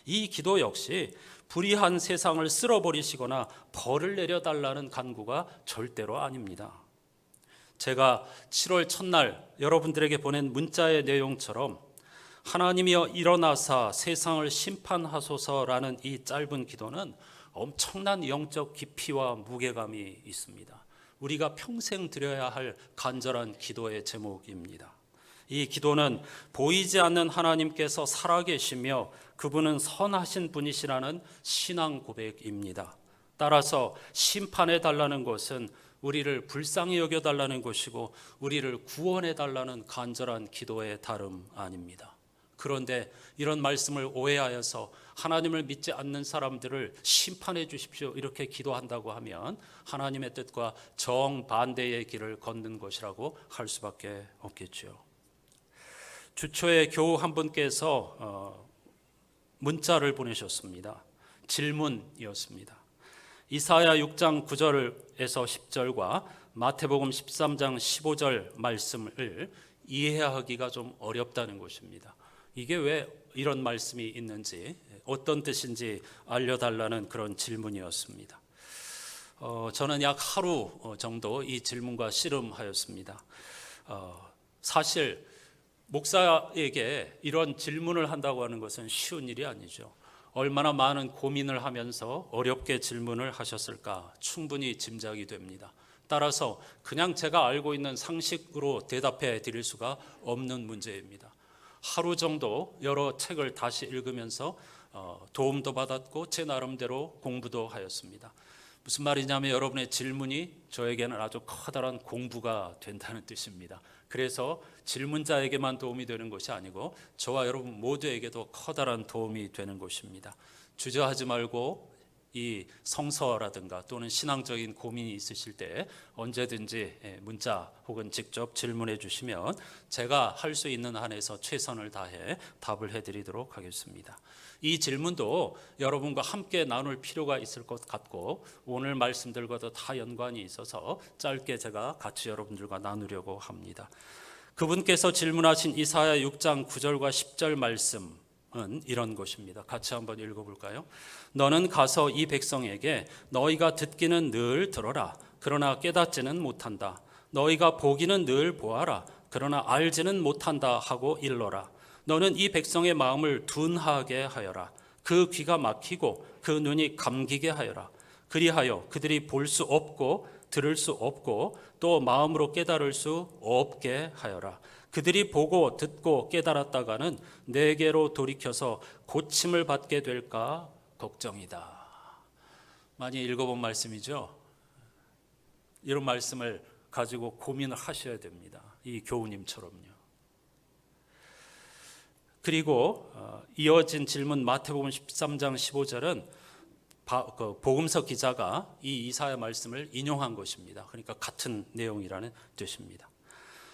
이 기도 역시 불의한 세상을 쓸어버리시거나 벌을 내려달라는 간구가 절대로 아닙니다. 제가 7월 첫날 여러분들에게 보낸 문자의 내용처럼 하나님이여 일어나사 세상을 심판하소서라는 이 짧은 기도는 엄청난 영적 깊이와 무게감이 있습니다. 우리가 평생 드려야 할 간절한 기도의 제목입니다. 이 기도는 보이지 않는 하나님께서 살아계시며 그분은 선하신 분이시라는 신앙 고백입니다. 따라서 심판해 달라는 것은 우리를 불쌍히 여겨달라는 것이고 우리를 구원해 달라는 간절한 기도의 다름 아닙니다. 그런데 이런 말씀을 오해하여서 하나님을 믿지 않는 사람들을 심판해 주십시오 이렇게 기도한다고 하면 하나님의 뜻과 정반대의 길을 걷는 것이라고 할 수밖에 없겠죠. 주초에 교우 한 분께서 문자를 보내셨습니다. 질문이었습니다. 이사야 6장 9절에서 10절과 마태복음 13장 15절 말씀을 이해하기가 좀 어렵다는 것입니다. 이게 왜 이런 말씀이 있는지 어떤 뜻인지 알려달라는 그런 질문이었습니다. 저는 약 하루 정도 이 질문과 씨름하였습니다. 사실 목사에게 이런 질문을 한다고 하는 것은 쉬운 일이 아니죠. 얼마나 많은 고민을 하면서 어렵게 질문을 하셨을까 충분히 짐작이 됩니다. 따라서 그냥 제가 알고 있는 상식으로 대답해 드릴 수가 없는 문제입니다. 하루 정도 여러 책을 다시 읽으면서 도움도 받았고 제 나름대로 공부도 하였습니다. 무슨 말이냐면 여러분의 질문이 저에게는 아주 커다란 공부가 된다는 뜻입니다. 그래서 질문자에게만 도움이 되는 것이 아니고 저와 여러분 모두에게도 커다란 도움이 되는 것입니다. 주저하지 말고 이 성서라든가 또는 신앙적인 고민이 있으실 때 언제든지 문자 혹은 직접 질문해 주시면 제가 할 수 있는 한에서 최선을 다해 답을 해드리도록 하겠습니다. 이 질문도 여러분과 함께 나눌 필요가 있을 것 같고 오늘 말씀들과도 다 연관이 있어서 짧게 제가 같이 여러분들과 나누려고 합니다. 그분께서 질문하신 이사야 6장 9절과 10절 말씀 이런 것입니다. 같이 한번 읽어볼까요? 너는 가서 이 백성에게 너희가 듣기는 늘 들어라. 그러나 깨닫지는 못한다. 너희가 보기는 늘 보아라. 그러나 알지는 못한다 하고 일러라. 너는 이 백성의 마음을 둔하게 하여라. 그 귀가 막히고 그 눈이 감기게 하여라. 그리하여 그들이 볼 수 없고 들을 수 없고 또 마음으로 깨달을 수 없게 하여라. 그들이 보고 듣고 깨달았다가는 내게로 돌이켜서 고침을 받게 될까 걱정이다. 많이 읽어본 말씀이죠. 이런 말씀을 가지고 고민을 하셔야 됩니다. 이 교우님처럼요. 그리고 이어진 질문 마태복음 13장 15절은 복음서 기자가 이 이사야 말씀을 인용한 것입니다. 그러니까 같은 내용이라는 뜻입니다.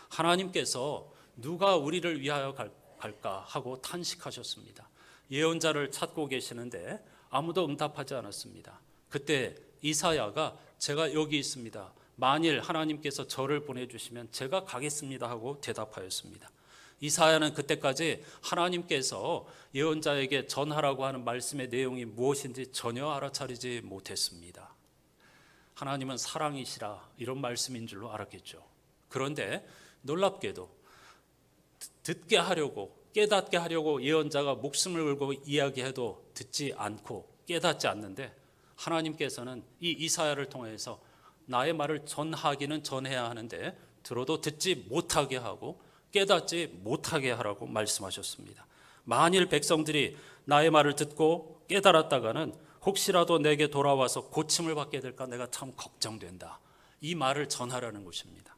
하나님께서 누가 우리를 위하여 갈까 하고 탄식하셨습니다. 예언자를 찾고 계시는데 아무도 응답하지 않았습니다. 그때 이사야가 제가 여기 있습니다. 만일 하나님께서 저를 보내주시면 제가 가겠습니다 하고 대답하였습니다. 이사야는 그때까지 하나님께서 예언자에게 전하라고 하는 말씀의 내용이 무엇인지 전혀 알아차리지 못했습니다. 하나님은 사랑이시라 이런 말씀인 줄로 알았겠죠. 그런데 놀랍게도 듣게 하려고 깨닫게 하려고 예언자가 목숨을 걸고 이야기해도 듣지 않고 깨닫지 않는데 하나님께서는 이 이사야를 통해서 나의 말을 전하기는 전해야 하는데 들어도 듣지 못하게 하고 깨닫지 못하게 하라고 말씀하셨습니다. 만일 백성들이 나의 말을 듣고 깨달았다가는 혹시라도 내게 돌아와서 고침을 받게 될까 내가 참 걱정된다. 이 말을 전하라는 것입니다.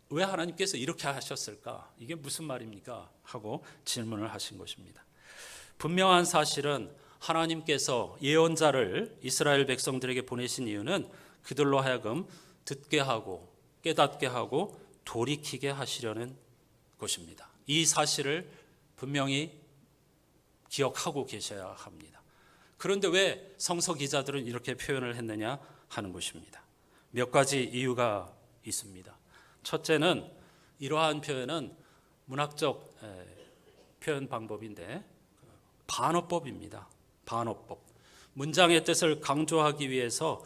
왜 하나님께서 이렇게 하셨을까? 이게 무슨 말입니까? 하고 질문을 하신 것입니다. 분명한 사실은 하나님께서 예언자를 이스라엘 백성들에게 보내신 이유는 그들로 하여금 듣게 하고 깨닫게 하고 돌이키게 하시려는 것입니다. 이 사실을 분명히 기억하고 계셔야 합니다. 그런데 왜 성서 기자들은 이렇게 표현을 했느냐 하는 것입니다. 몇 가지 이유가 있습니다. 첫째는 이러한 표현은 문학적 표현 방법인데 반어법입니다. 반어법. 문장의 뜻을 강조하기 위해서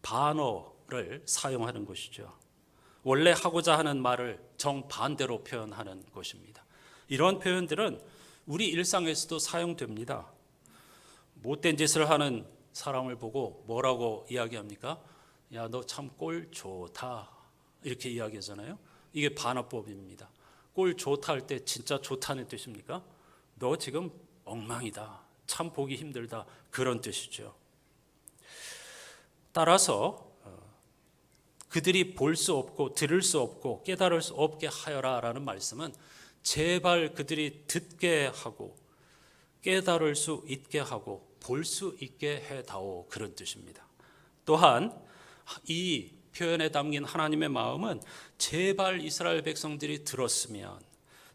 반어를 사용하는 것이죠. 원래 하고자 하는 말을 정반대로 표현하는 것입니다. 이런 표현들은 우리 일상에서도 사용됩니다. 못된 짓을 하는 사람을 보고 뭐라고 이야기합니까? 야, 너 참 꼴 좋다. 이렇게 이야기하잖아요. 이게 반어법입니다. 꼴 좋다 할 때 진짜 좋다는 뜻입니까? 너 지금 엉망이다. 참 보기 힘들다. 그런 뜻이죠. 따라서 그들이 볼 수 없고 들을 수 없고 깨달을 수 없게 하여라 라는 말씀은 제발 그들이 듣게 하고 깨달을 수 있게 하고 볼 수 있게 해다오, 그런 뜻입니다. 또한 이 표현에 담긴 하나님의 마음은 제발 이스라엘 백성들이 들었으면,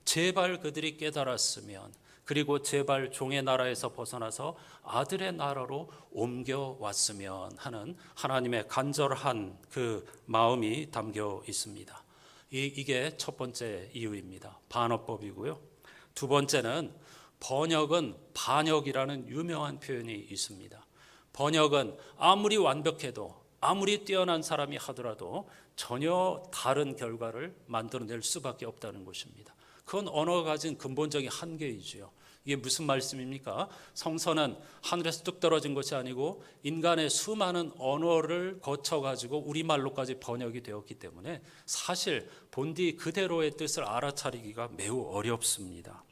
제발 그들이 깨달았으면, 그리고 제발 종의 나라에서 벗어나서 아들의 나라로 옮겨왔으면 하는 하나님의 간절한 그 마음이 담겨 있습니다. 이게 첫 번째 이유입니다. 반어법이고요. 두 번째는 번역은 반역이라는 유명한 표현이 있습니다. 번역은 아무리 완벽해도 아무리 뛰어난 사람이 하더라도 전혀 다른 결과를 만들어낼 수밖에 없다는 것입니다. 그건 언어가 가진 근본적인 한계이지요. 이게 무슨 말씀입니까? 성서는 하늘에서 뚝 떨어진 것이 아니고 인간의 수많은 언어를 거쳐가지고 우리말로까지 번역이 되었기 때문에 사실 본디 그대로의 뜻을 알아차리기가 매우 어렵습니다.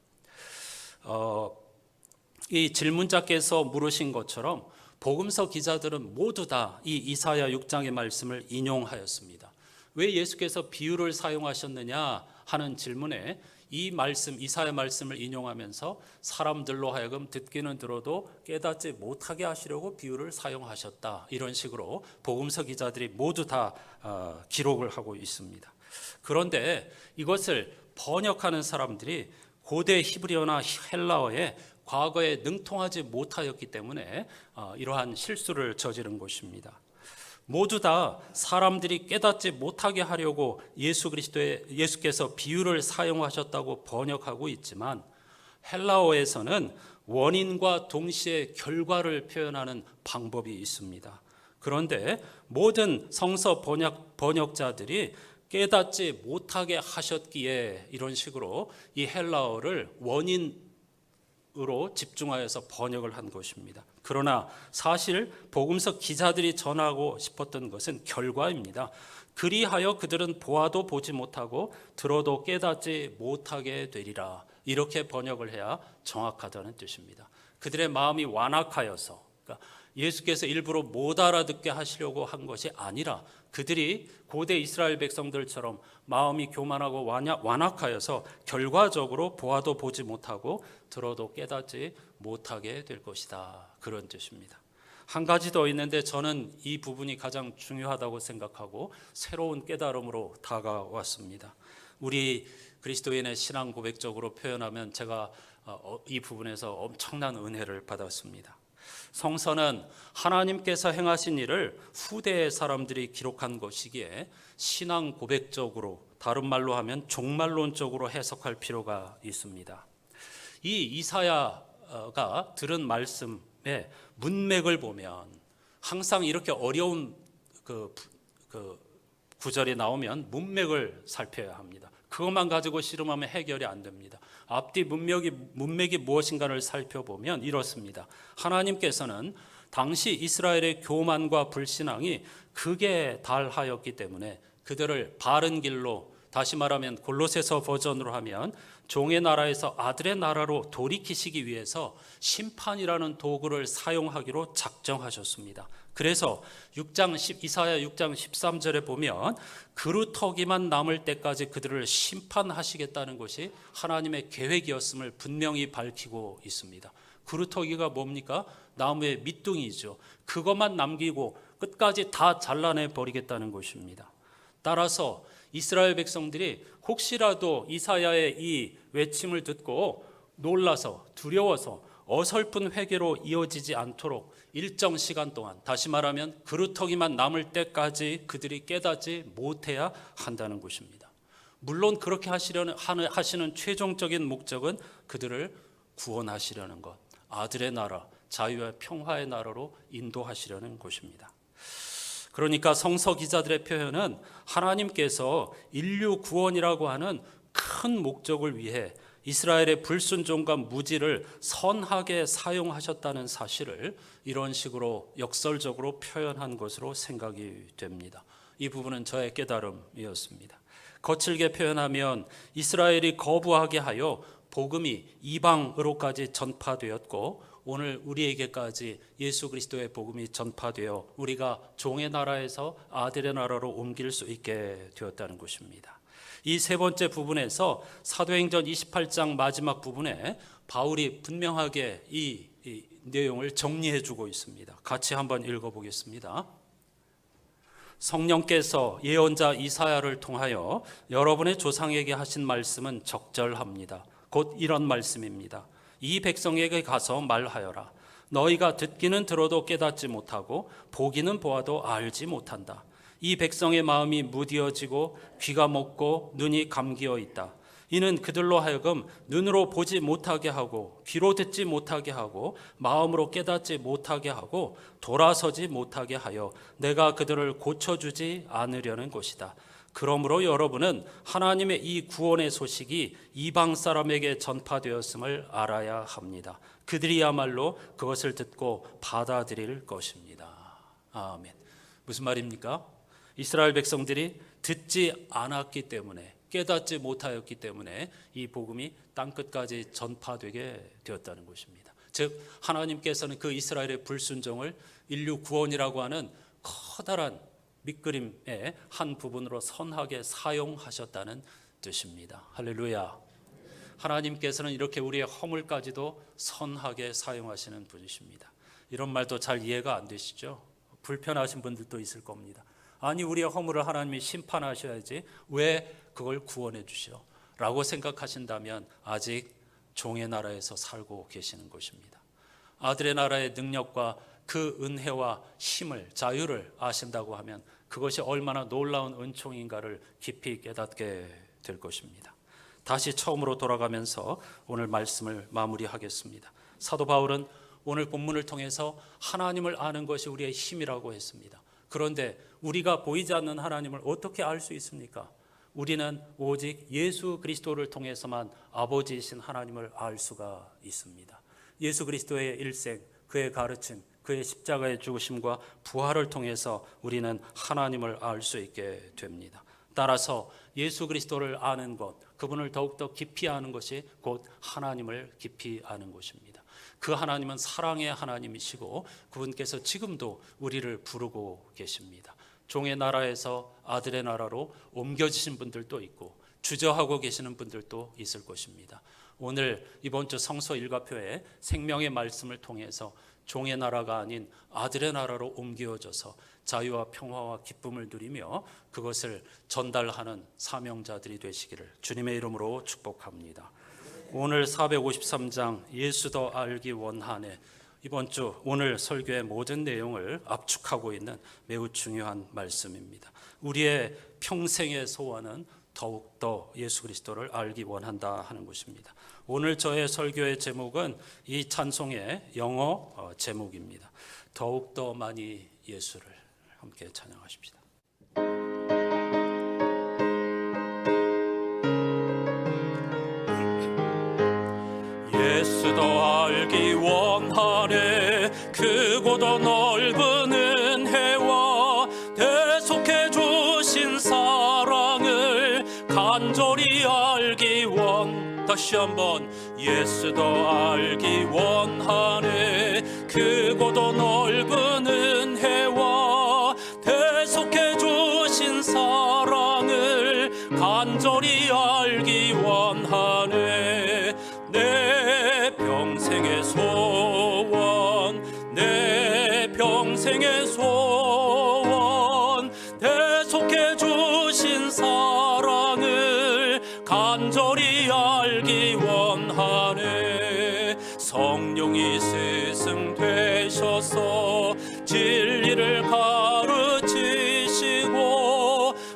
이 질문자께서 물으신 것처럼 복음서 기자들은 모두 다 이 이사야 6장의 말씀을 인용하였습니다. 왜 예수께서 비유를 사용하셨느냐 하는 질문에 이 말씀, 이사야 말씀을 인용하면서 사람들로 하여금 듣기는 들어도 깨닫지 못하게 하시려고 비유를 사용하셨다, 이런 식으로 복음서 기자들이 모두 다 기록을 하고 있습니다. 그런데 이것을 번역하는 사람들이 고대 히브리어나 헬라어에 과거에 능통하지 못하였기 때문에 이러한 실수를 저지른 것입니다. 모두 다 사람들이 깨닫지 못하게 하려고 예수께서 비유를 사용하셨다고 번역하고 있지만 헬라어에서는 원인과 동시에 결과를 표현하는 방법이 있습니다. 그런데 모든 성서 번역자들이 깨닫지 못하게 하셨기에 이런 식으로 이 헬라어를 원인으로 집중하여서 번역을 한 것입니다. 그러나 사실 복음서 기자들이 전하고 싶었던 것은 결과입니다. 그리하여 그들은 보아도 보지 못하고 들어도 깨닫지 못하게 되리라, 이렇게 번역을 해야 정확하다는 뜻입니다. 그들의 마음이 완악하여서, 그러니까 예수께서 일부러 못 알아듣게 하시려고 한 것이 아니라 그들이 고대 이스라엘 백성들처럼 마음이 교만하고 완악하여서 결과적으로 보아도 보지 못하고 들어도 깨닫지 못하게 될 것이다, 그런 뜻입니다. 한 가지 더 있는데 저는 이 부분이 가장 중요하다고 생각하고 새로운 깨달음으로 다가왔습니다. 우리 그리스도인의 신앙 고백적으로 표현하면 제가 이 부분에서 엄청난 은혜를 받았습니다. 성서는 하나님께서 행하신 일을 후대의 사람들이 기록한 것이기에 신앙 고백적으로, 다른 말로 하면 종말론적으로 해석할 필요가 있습니다. 이 이사야가 들은 말씀의 문맥을 보면 항상 이렇게 어려운 구절이 나오면 문맥을 살펴야 합니다. 그것만 가지고 씨름하면 해결이 안 됩니다. 앞뒤 문맥이 무엇인가를 살펴보면 이렇습니다. 하나님께서는 당시 이스라엘의 교만과 불신앙이 극에 달하였기 때문에 그들을 바른 길로 다시 말하면 골로새서 버전으로 하면 종의 나라에서 아들의 나라로 돌이키시기 위해서 심판이라는 도구를 사용하기로 작정하셨습니다. 그래서 이사야 6장 13절에 보면 그루터기만 남을 때까지 그들을 심판하시겠다는 것이 하나님의 계획이었음을 분명히 밝히고 있습니다. 그루터기가 뭡니까? 나무의 밑둥이죠. 그것만 남기고 끝까지 다 잘라내 버리겠다는 것입니다. 따라서 이스라엘 백성들이 혹시라도 이사야의 이 외침을 듣고 놀라서 두려워서 어설픈 회개로 이어지지 않도록 일정 시간 동안, 다시 말하면 그루터기만 남을 때까지 그들이 깨닫지 못해야 한다는 것입니다. 물론 그렇게 하시는 최종적인 목적은 그들을 구원하시려는 것, 아들의 나라, 자유와 평화의 나라로 인도하시려는 것입니다. 그러니까 성서 기자들의 표현은 하나님께서 인류 구원이라고 하는 큰 목적을 위해 이스라엘의 불순종과 무지를 선하게 사용하셨다는 사실을 이런 식으로 역설적으로 표현한 것으로 생각이 됩니다. 이 부분은 저의 깨달음이었습니다. 거칠게 표현하면 이스라엘이 거부하게 하여 복음이 이방으로까지 전파되었고 오늘 우리에게까지 예수 그리스도의 복음이 전파되어 우리가 종의 나라에서 아들의 나라로 옮길 수 있게 되었다는 것입니다. 이 세 번째 부분에서 사도행전 28장 마지막 부분에 바울이 분명하게 이 내용을 정리해 주고 있습니다. 같이 한번 읽어보겠습니다. 성령께서 예언자 이사야를 통하여 여러분의 조상에게 하신 말씀은 적절합니다. 곧 이런 말씀입니다. 이 백성에게 가서 말하여라. 너희가 듣기는 들어도 깨닫지 못하고 보기는 보아도 알지 못한다. 이 백성의 마음이 무디어지고 귀가 먹고 눈이 감기어 있다. 이는 그들로 하여금 눈으로 보지 못하게 하고 귀로 듣지 못하게 하고 마음으로 깨닫지 못하게 하고 돌아서지 못하게 하여 내가 그들을 고쳐주지 않으려는 것이다. 그러므로 여러분은 하나님의 이 구원의 소식이 이방 사람에게 전파되었음을 알아야 합니다. 그들이야말로 그것을 듣고 받아들일 것입니다. 아멘. 무슨 말입니까? 이스라엘 백성들이 듣지 않았기 때문에, 깨닫지 못하였기 때문에 이 복음이 땅끝까지 전파되게 되었다는 것입니다. 즉 하나님께서는 그 이스라엘의 불순종을 인류 구원이라고 하는 커다란 밑그림의 한 부분으로 선하게 사용하셨다는 뜻입니다. 할렐루야. 하나님께서는 이렇게 우리의 허물까지도 선하게 사용하시는 분이십니다. 이런 말도 잘 이해가 안 되시죠? 불편하신 분들도 있을 겁니다. 아니 우리의 허물을 하나님이 심판하셔야지 왜 그걸 구원해 주시오? 라고 생각하신다면 아직 종의 나라에서 살고 계시는 것입니다. 아들의 나라의 능력과 그 은혜와 힘을, 자유를 아신다고 하면 그것이 얼마나 놀라운 은총인가를 깊이 깨닫게 될 것입니다. 다시 처음으로 돌아가면서 오늘 말씀을 마무리하겠습니다. 사도 바울은 오늘 본문을 통해서 하나님을 아는 것이 우리의 힘이라고 했습니다. 그런데 우리가 보이지 않는 하나님을 어떻게 알 수 있습니까? 우리는 오직 예수 그리스도를 통해서만 아버지이신 하나님을 알 수가 있습니다. 예수 그리스도의 일생, 그의 가르침, 그의 십자가의 죽으심과 부활을 통해서 우리는 하나님을 알 수 있게 됩니다. 따라서 예수 그리스도를 아는 것, 그분을 더욱더 깊이 아는 것이 곧 하나님을 깊이 아는 것입니다. 그 하나님은 사랑의 하나님이시고 그분께서 지금도 우리를 부르고 계십니다. 종의 나라에서 아들의 나라로 옮겨지신 분들도 있고 주저하고 계시는 분들도 있을 것입니다. 오늘 이번 주 성서 일과표에 생명의 말씀을 통해서 종의 나라가 아닌 아들의 나라로 옮겨져서 자유와 평화와 기쁨을 누리며 그것을 전달하는 사명자들이 되시기를 주님의 이름으로 축복합니다. 오늘 453장 예수 더 알기 원하네, 이번 주 오늘 설교의 모든 내용을 압축하고 있는 매우 중요한 말씀입니다. 우리의 평생의 소원은 더욱더 예수 그리스도를 알기 원한다 하는 것입니다. 오늘 저의 설교의 제목은 이 찬송의 영어 제목입니다. 더욱더 많이 예수를. 함께 찬양하십시다. 예수 더 알기 원하네, 크고도 넓은 은혜와 대속해 주신 사랑을 다시 한번 예수 더 알기 원하네. 크고도 넓은 은혜와 대속해 주신 사랑을 간절히 알기 원하네. 내 평생의 소원, 내 평생의 소원, 대속해 주신 사랑을 간절히 알기 원하네. 성령이 스승되셔서 진리를 가르치시고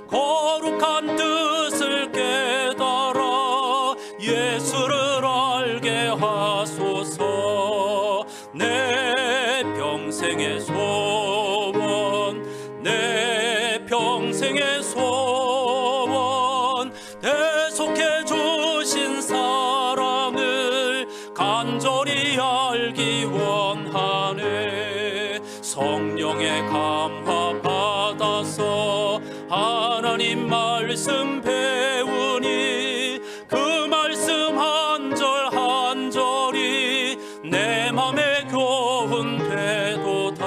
거룩한 뜻을 깨달아 예수를 알게 하소서. 내 평생의 소원, 내 평생의 소원, 대속해 주신 사랑을 간절히 알기 원하네. 성령의 감화 받아서 하나님 말씀 배우니 그 말씀 한 절 한 절이 내 맘에 교훈되도다.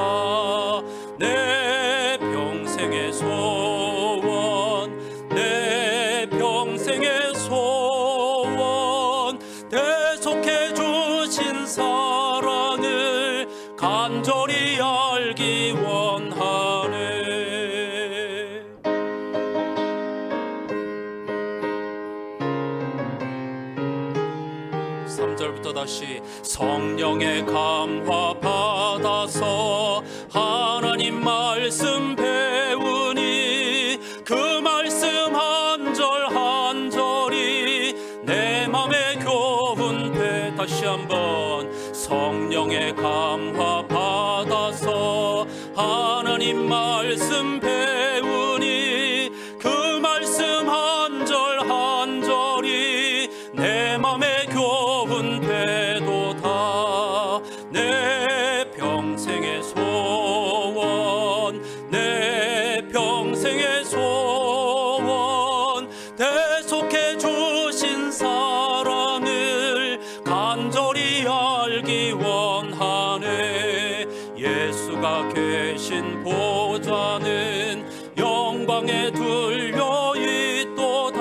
내 평생의 소원, 내 평생의 소원, 대속해 주신 사랑을 간절히 알기 원하네. 3절부터 다시 성령의 감화 받아서 하나님 말씀 배우니 그 말씀 한 절 한 절이 내 맘에 교훈돼. 다시 한번 성령의 감화 받아서 하나님 말씀 배우니 그 말씀 한 절 한 절이 내 맘에 교훈되도다. 내 평생의 소원, 내 평생의 소원, 대속해 주신 사랑을 간절히 알기 원하네. 예수가 계신 보좌는 영광에 둘려 있도다.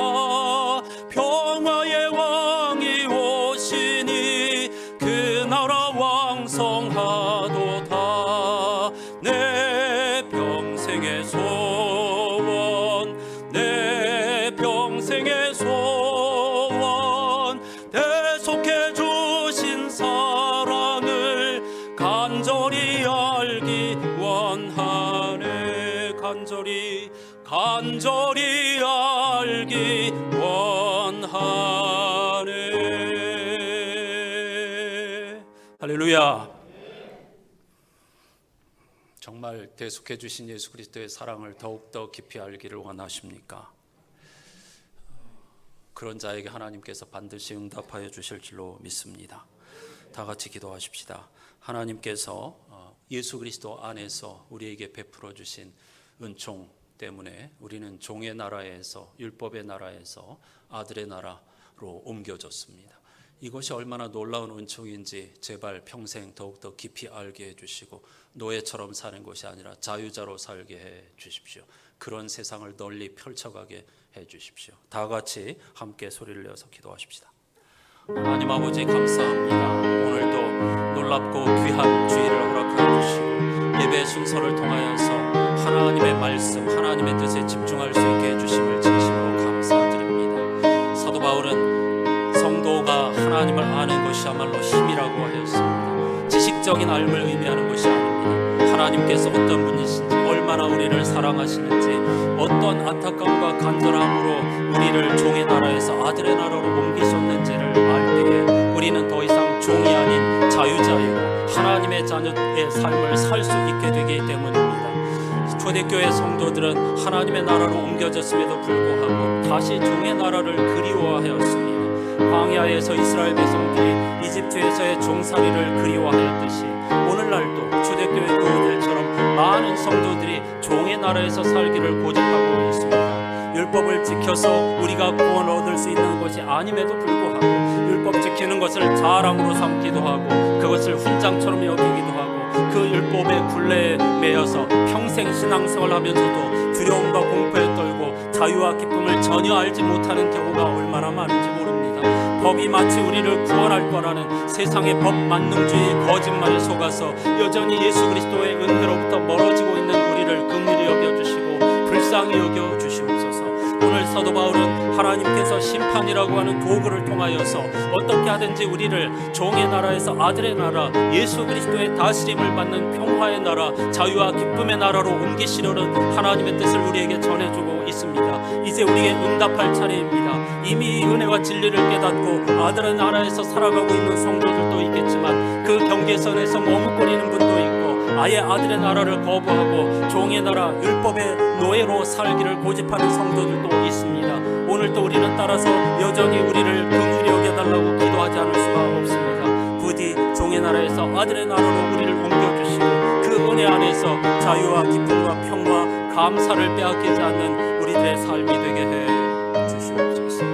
평화의 왕이 오시니 그 나라 왕성하도다. 내 평생의 소원, 내 평생의 소원, 대속해 주신 사랑을 간절히 알기 원하네. 간절히 알기 원하네. 할렐루야. 정말 대속해 주신 예수 그리스도의 사랑을 더욱더 깊이 알기를 원하십니까? 그런 자에게 하나님께서 반드시 응답하여 주실 줄로 믿습니다. 다 같이 기도하십시다. 하나님께서 예수 그리스도 안에서 우리에게 베풀어 주신 은총 때문에 우리는 종의 나라에서, 율법의 나라에서 아들의 나라로 옮겨졌습니다. 이것이 얼마나 놀라운 은총인지 제발 평생 더욱더 깊이 알게 해주시고 노예처럼 사는 것이 아니라 자유자로 살게 해주십시오. 그런 세상을 널리 펼쳐가게 해주십시오. 다 같이 함께 소리를 내어서 기도하십시다. 하나님 아버지 감사합니다. 오늘도 놀랍고 귀한 주일을 허락하여 주시고 예배 순서를 통하여서 하나님의 말씀, 하나님의 뜻에 집중할 수 있게 해주심을 진심으로 감사드립니다. 사도 바울은 성도가 하나님을 아는 것이야말로 힘이라고 하였습니다. 지식적인 알을 의미하는 것이 아닙니다. 하나님께서 어떤 분이신지, 얼마나 우리를 사랑하시는지, 어떤 안타까움과 간절함으로 우리를 종의 나라에서 아들의 나라로 옮기셨는지를 알 때에 우리는 더 이상 종이 아닌 자유자이고 하나님의 자녀의 삶을 살 수 있게 되기 때문입니다. 초대교회 성도들은 하나님의 나라로 옮겨졌음에도 불구하고 다시 종의 나라를 그리워하였습니다. 광야에서 이스라엘 백성들이 이집트에서의 종살이를 그리워하였듯이 오늘날도 초대교회 교우들처럼 많은 성도들이 종의 나라에서 살기를 고집하고 있습니다. 율법을 지켜서 우리가 구원 얻을 수 있는 것이 아님에도 불구하고 율법 지키는 것을 자랑으로 삼기도 하고 그것을 훈장처럼 여기기도 하고 그 율법의 굴레에 매여서 평생 신앙생활 하면서도 두려움과 공포에 떨고 자유와 기쁨을 전혀 알지 못하는 경우가 얼마나 많은지 모릅니다. 법이 마치 우리를 구원할 거라는 세상의 법 만능주의 거짓말에 속아서 여전히 예수 그리스도의 은혜로부터 멀어지고 있는 우리를 긍휼히 여겨주시고 불쌍히 여겨주시옵소서. 오늘 사도 바울은 하나님께서 심판이라고 하는 도구를 통하여서 어떻게 하든지 우리를 종의 나라에서 아들의 나라, 예수 그리스도의 다스림을 받는 평화의 나라, 자유와 기쁨의 나라로 옮기시려는 하나님의 뜻을 우리에게 전해주고 있습니다. 이제 우리에게 응답할 차례입니다. 이미 이 은혜와 진리를 깨닫고 아들의 나라에서 살아가고 있는 성도들도 있겠지만 그 경계선에서 머뭇거리는 분도 있고 아예 아들의 나라를 거부하고 종의 나라, 율법의 노예로 살기를 고집하는 성도들도 있습니다. 오늘도 우리는 따라서 여전히 우리를 긍휼히 여겨달라고 기도하지 않을 수가 없습니다. 부디 종의 나라에서 아들의 나라로 우리를 옮겨주시고 그 은혜 안에서 자유와 기쁨과 평화, 감사를 빼앗기지 않는 우리들의 삶이 되게 해 주시옵소서.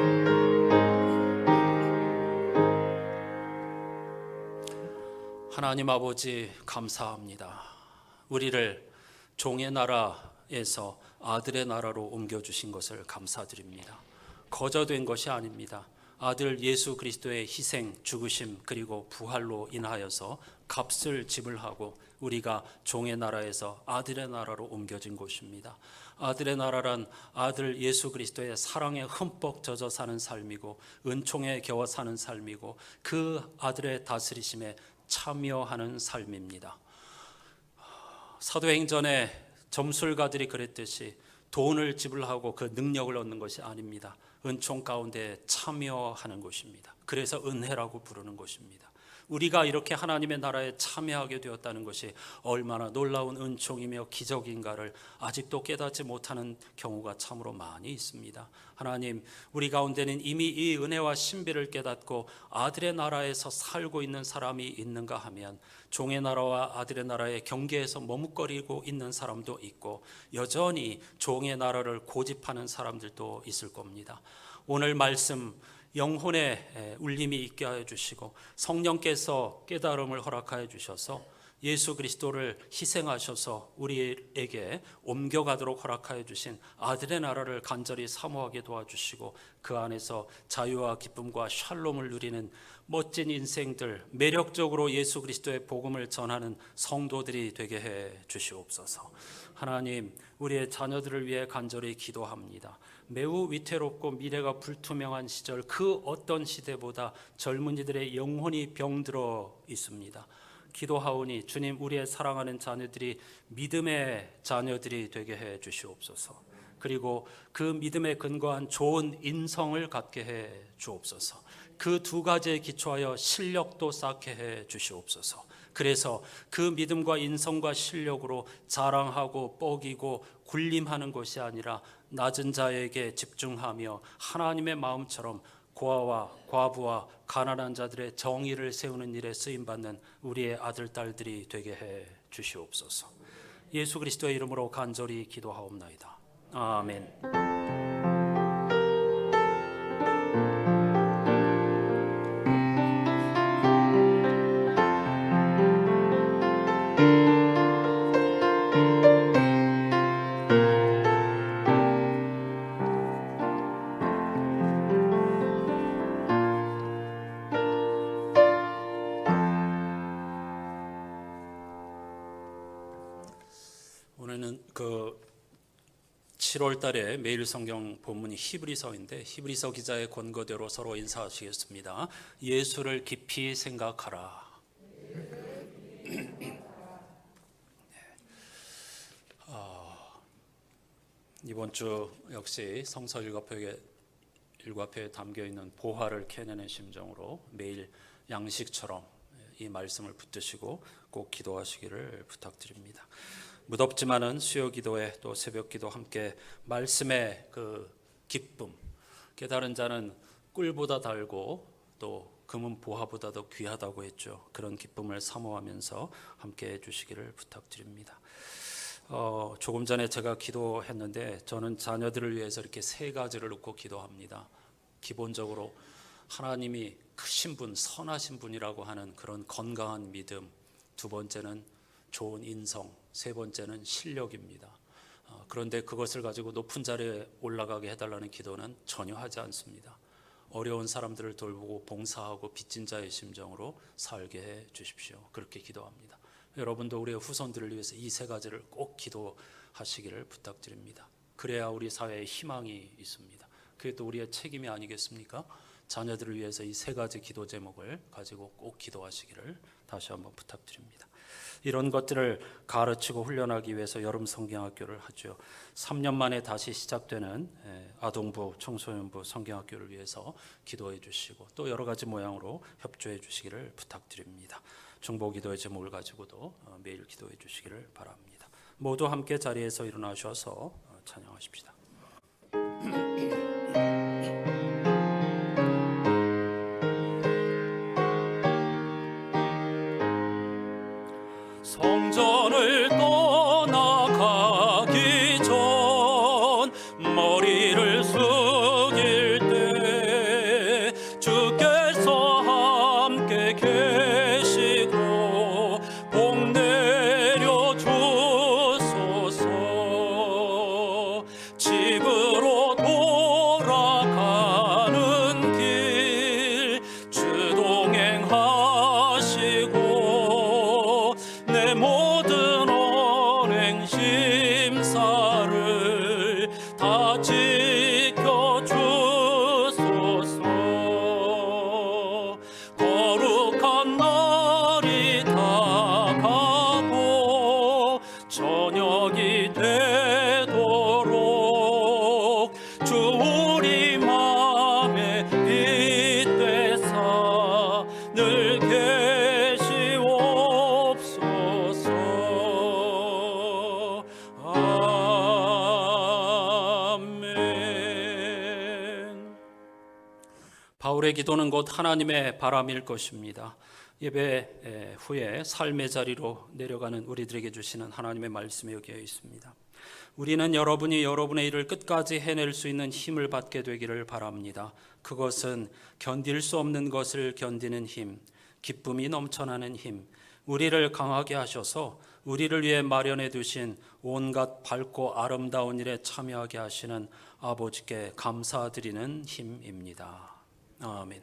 하나님 아버지 감사합니다. 우리를 종의 나라에서 아들의 나라로 옮겨주신 것을 감사드립니다. 거저된 것이 아닙니다. 아들 예수 그리스도의 희생, 죽으심 그리고 부활로 인하여서 값을 지불하고 우리가 종의 나라에서 아들의 나라로 옮겨진 곳입니다. 아들의 나라란 아들 예수 그리스도의 사랑에 흠뻑 젖어 사는 삶이고 은총에 겨워 사는 삶이고 그 아들의 다스리심에 참여하는 삶입니다. 사도행전에 점술가들이 그랬듯이 돈을 지불하고 그 능력을 얻는 것이 아닙니다. 은총 가운데 참여하는 것입니다. 그래서 은혜라고 부르는 것입니다. 우리가 이렇게 하나님의 나라에 참여하게 되었다는 것이 얼마나 놀라운 은총이며 기적인가를 아직도 깨닫지 못하는 경우가 참으로 많이 있습니다. 하나님, 우리 가운데는 이미 이 은혜와 신비를 깨닫고 아들의 나라에서 살고 있는 사람이 있는가 하면 종의 나라와 아들의 나라의 경계에서 머뭇거리고 있는 사람도 있고 여전히 종의 나라를 고집하는 사람들도 있을 겁니다. 오늘 말씀 영혼의 울림이 있게 하여 주시고 성령께서 깨달음을 허락하여 주셔서 예수 그리스도를 희생하셔서 우리에게 옮겨가도록 허락하여 주신 아들의 나라를 간절히 사모하게 도와주시고 그 안에서 자유와 기쁨과 샬롬을 누리는 멋진 인생들, 매력적으로 예수 그리스도의 복음을 전하는 성도들이 되게 해 주시옵소서. 하나님, 우리의 자녀들을 위해 간절히 기도합니다. 매우 위태롭고 미래가 불투명한 시절, 그 어떤 시대보다 젊은이들의 영혼이 병들어 있습니다. 기도하오니 주님, 우리의 사랑하는 자녀들이 믿음의 자녀들이 되게 해 주시옵소서. 그리고 그 믿음에 근거한 좋은 인성을 갖게 해 주옵소서. 그 두 가지에 기초하여 실력도 쌓게 해 주시옵소서. 그래서 그 믿음과 인성과 실력으로 자랑하고 뻐기고 군림하는 것이 아니라 낮은 자에게 집중하며 하나님의 마음처럼 고아와 과부와 가난한 자들의 정의를 세우는 일에 쓰임받는 우리의 아들 딸들이 되게 해 주시옵소서. 예수 그리스도의 이름으로 간절히 기도하옵나이다. 아멘. 오늘은 7월 달에 매일 성경 본문이 히브리서인데 히브리서 기자의 권고대로 서로 인사하시겠습니다. 예수를 깊이 생각하라. 이번 주 역시 성서 일과표에 담겨 있는 보화를 캐내는 심정으로 매일 양식처럼 이 말씀을 붙드시고 꼭 기도하시기를 부탁드립니다. 무덥지만은 수요 기도회 또 새벽 기도 함께 말씀의 그 기쁨, 깨달은 자는 꿀보다 달고 또 금은 보화보다 더 귀하다고 했죠. 그런 기쁨을 사모하면서 함께 해주시기를 부탁드립니다. 조금 전에 제가 기도했는데 저는 자녀들을 위해서 이렇게 세 가지를 놓고 기도합니다. 기본적으로 하나님이 크신 분, 선하신 분이라고 하는 그런 건강한 믿음, 두 번째는 좋은 인성, 세 번째는 실력입니다. 그런데 그것을 가지고 높은 자리에 올라가게 해달라는 기도는 전혀 하지 않습니다. 어려운 사람들을 돌보고 봉사하고 빚진 자의 심정으로 살게 해 주십시오. 그렇게 기도합니다. 여러분도 우리의 후손들을 위해서 이 세 가지를 꼭 기도하시기를 부탁드립니다. 그래야 우리 사회에 희망이 있습니다. 그게 또 우리의 책임이 아니겠습니까? 자녀들을 위해서 이 세 가지 기도 제목을 가지고 꼭 기도하시기를 다시 한번 부탁드립니다. 이런 것들을 가르치고 훈련하기 위해서 여름 성경학교를 하죠. 3년 만에 다시 시작되는 아동부, 청소년부 성경학교를 위해서 기도해 주시고 또 여러 가지 모양으로 협조해 주시기를 부탁드립니다. 중보기도의 제목을 가지고도 매일 기도해 주시기를 바랍니다. 모두 함께 자리에서 일어나셔서 찬양하십시다. 성전을 떠나가기 전 머리를 숙일 때 주께서 함께 계시고 복 내려 주소서. 집으로 돌아가는 길 주동행하시고 내 모든 언행 심사를 다 지켜주소서. 거룩한 날이 다가고 저녁이 되도록 주 우리 맘에 빗대사 늘 계시옵소서. 아멘. 바울의 기도는 곧 하나님의 바람일 것입니다. 예배 후에 삶의 자리로 내려가는 우리들에게 주시는 하나님의 말씀이 여기에 있습니다. 우리는 여러분이 여러분의 일을 끝까지 해낼 수 있는 힘을 받게 되기를 바랍니다. 그것은 견딜 수 없는 것을 견디는 힘, 기쁨이 넘쳐나는 힘, 우리를 강하게 하셔서 우리를 위해 마련해 두신 온갖 밝고 아름다운 일에 참여하게 하시는 아버지께 감사드리는 힘입니다. 아멘.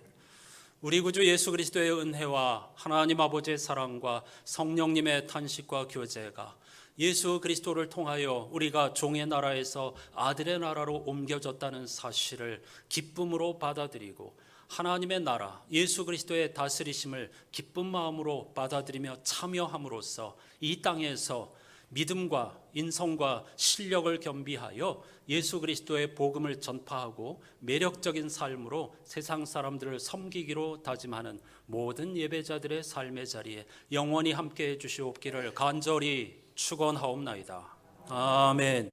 우리 구주 예수 그리스도의 은혜와 하나님 아버지의 사랑과 성령님의 탄식과 교제가 예수 그리스도를 통하여 우리가 종의 나라에서 아들의 나라로 옮겨졌다는 사실을 기쁨으로 받아들이고 하나님의 나라 예수 그리스도의 다스리심을 기쁜 마음으로 받아들이며 참여함으로써 이 땅에서 믿음과 인성과 실력을 겸비하여 예수 그리스도의 복음을 전파하고 매력적인 삶으로 세상 사람들을 섬기기로 다짐하는 모든 예배자들의 삶의 자리에 영원히 함께해 주시옵기를 간절히 축원하옵나이다. 아멘.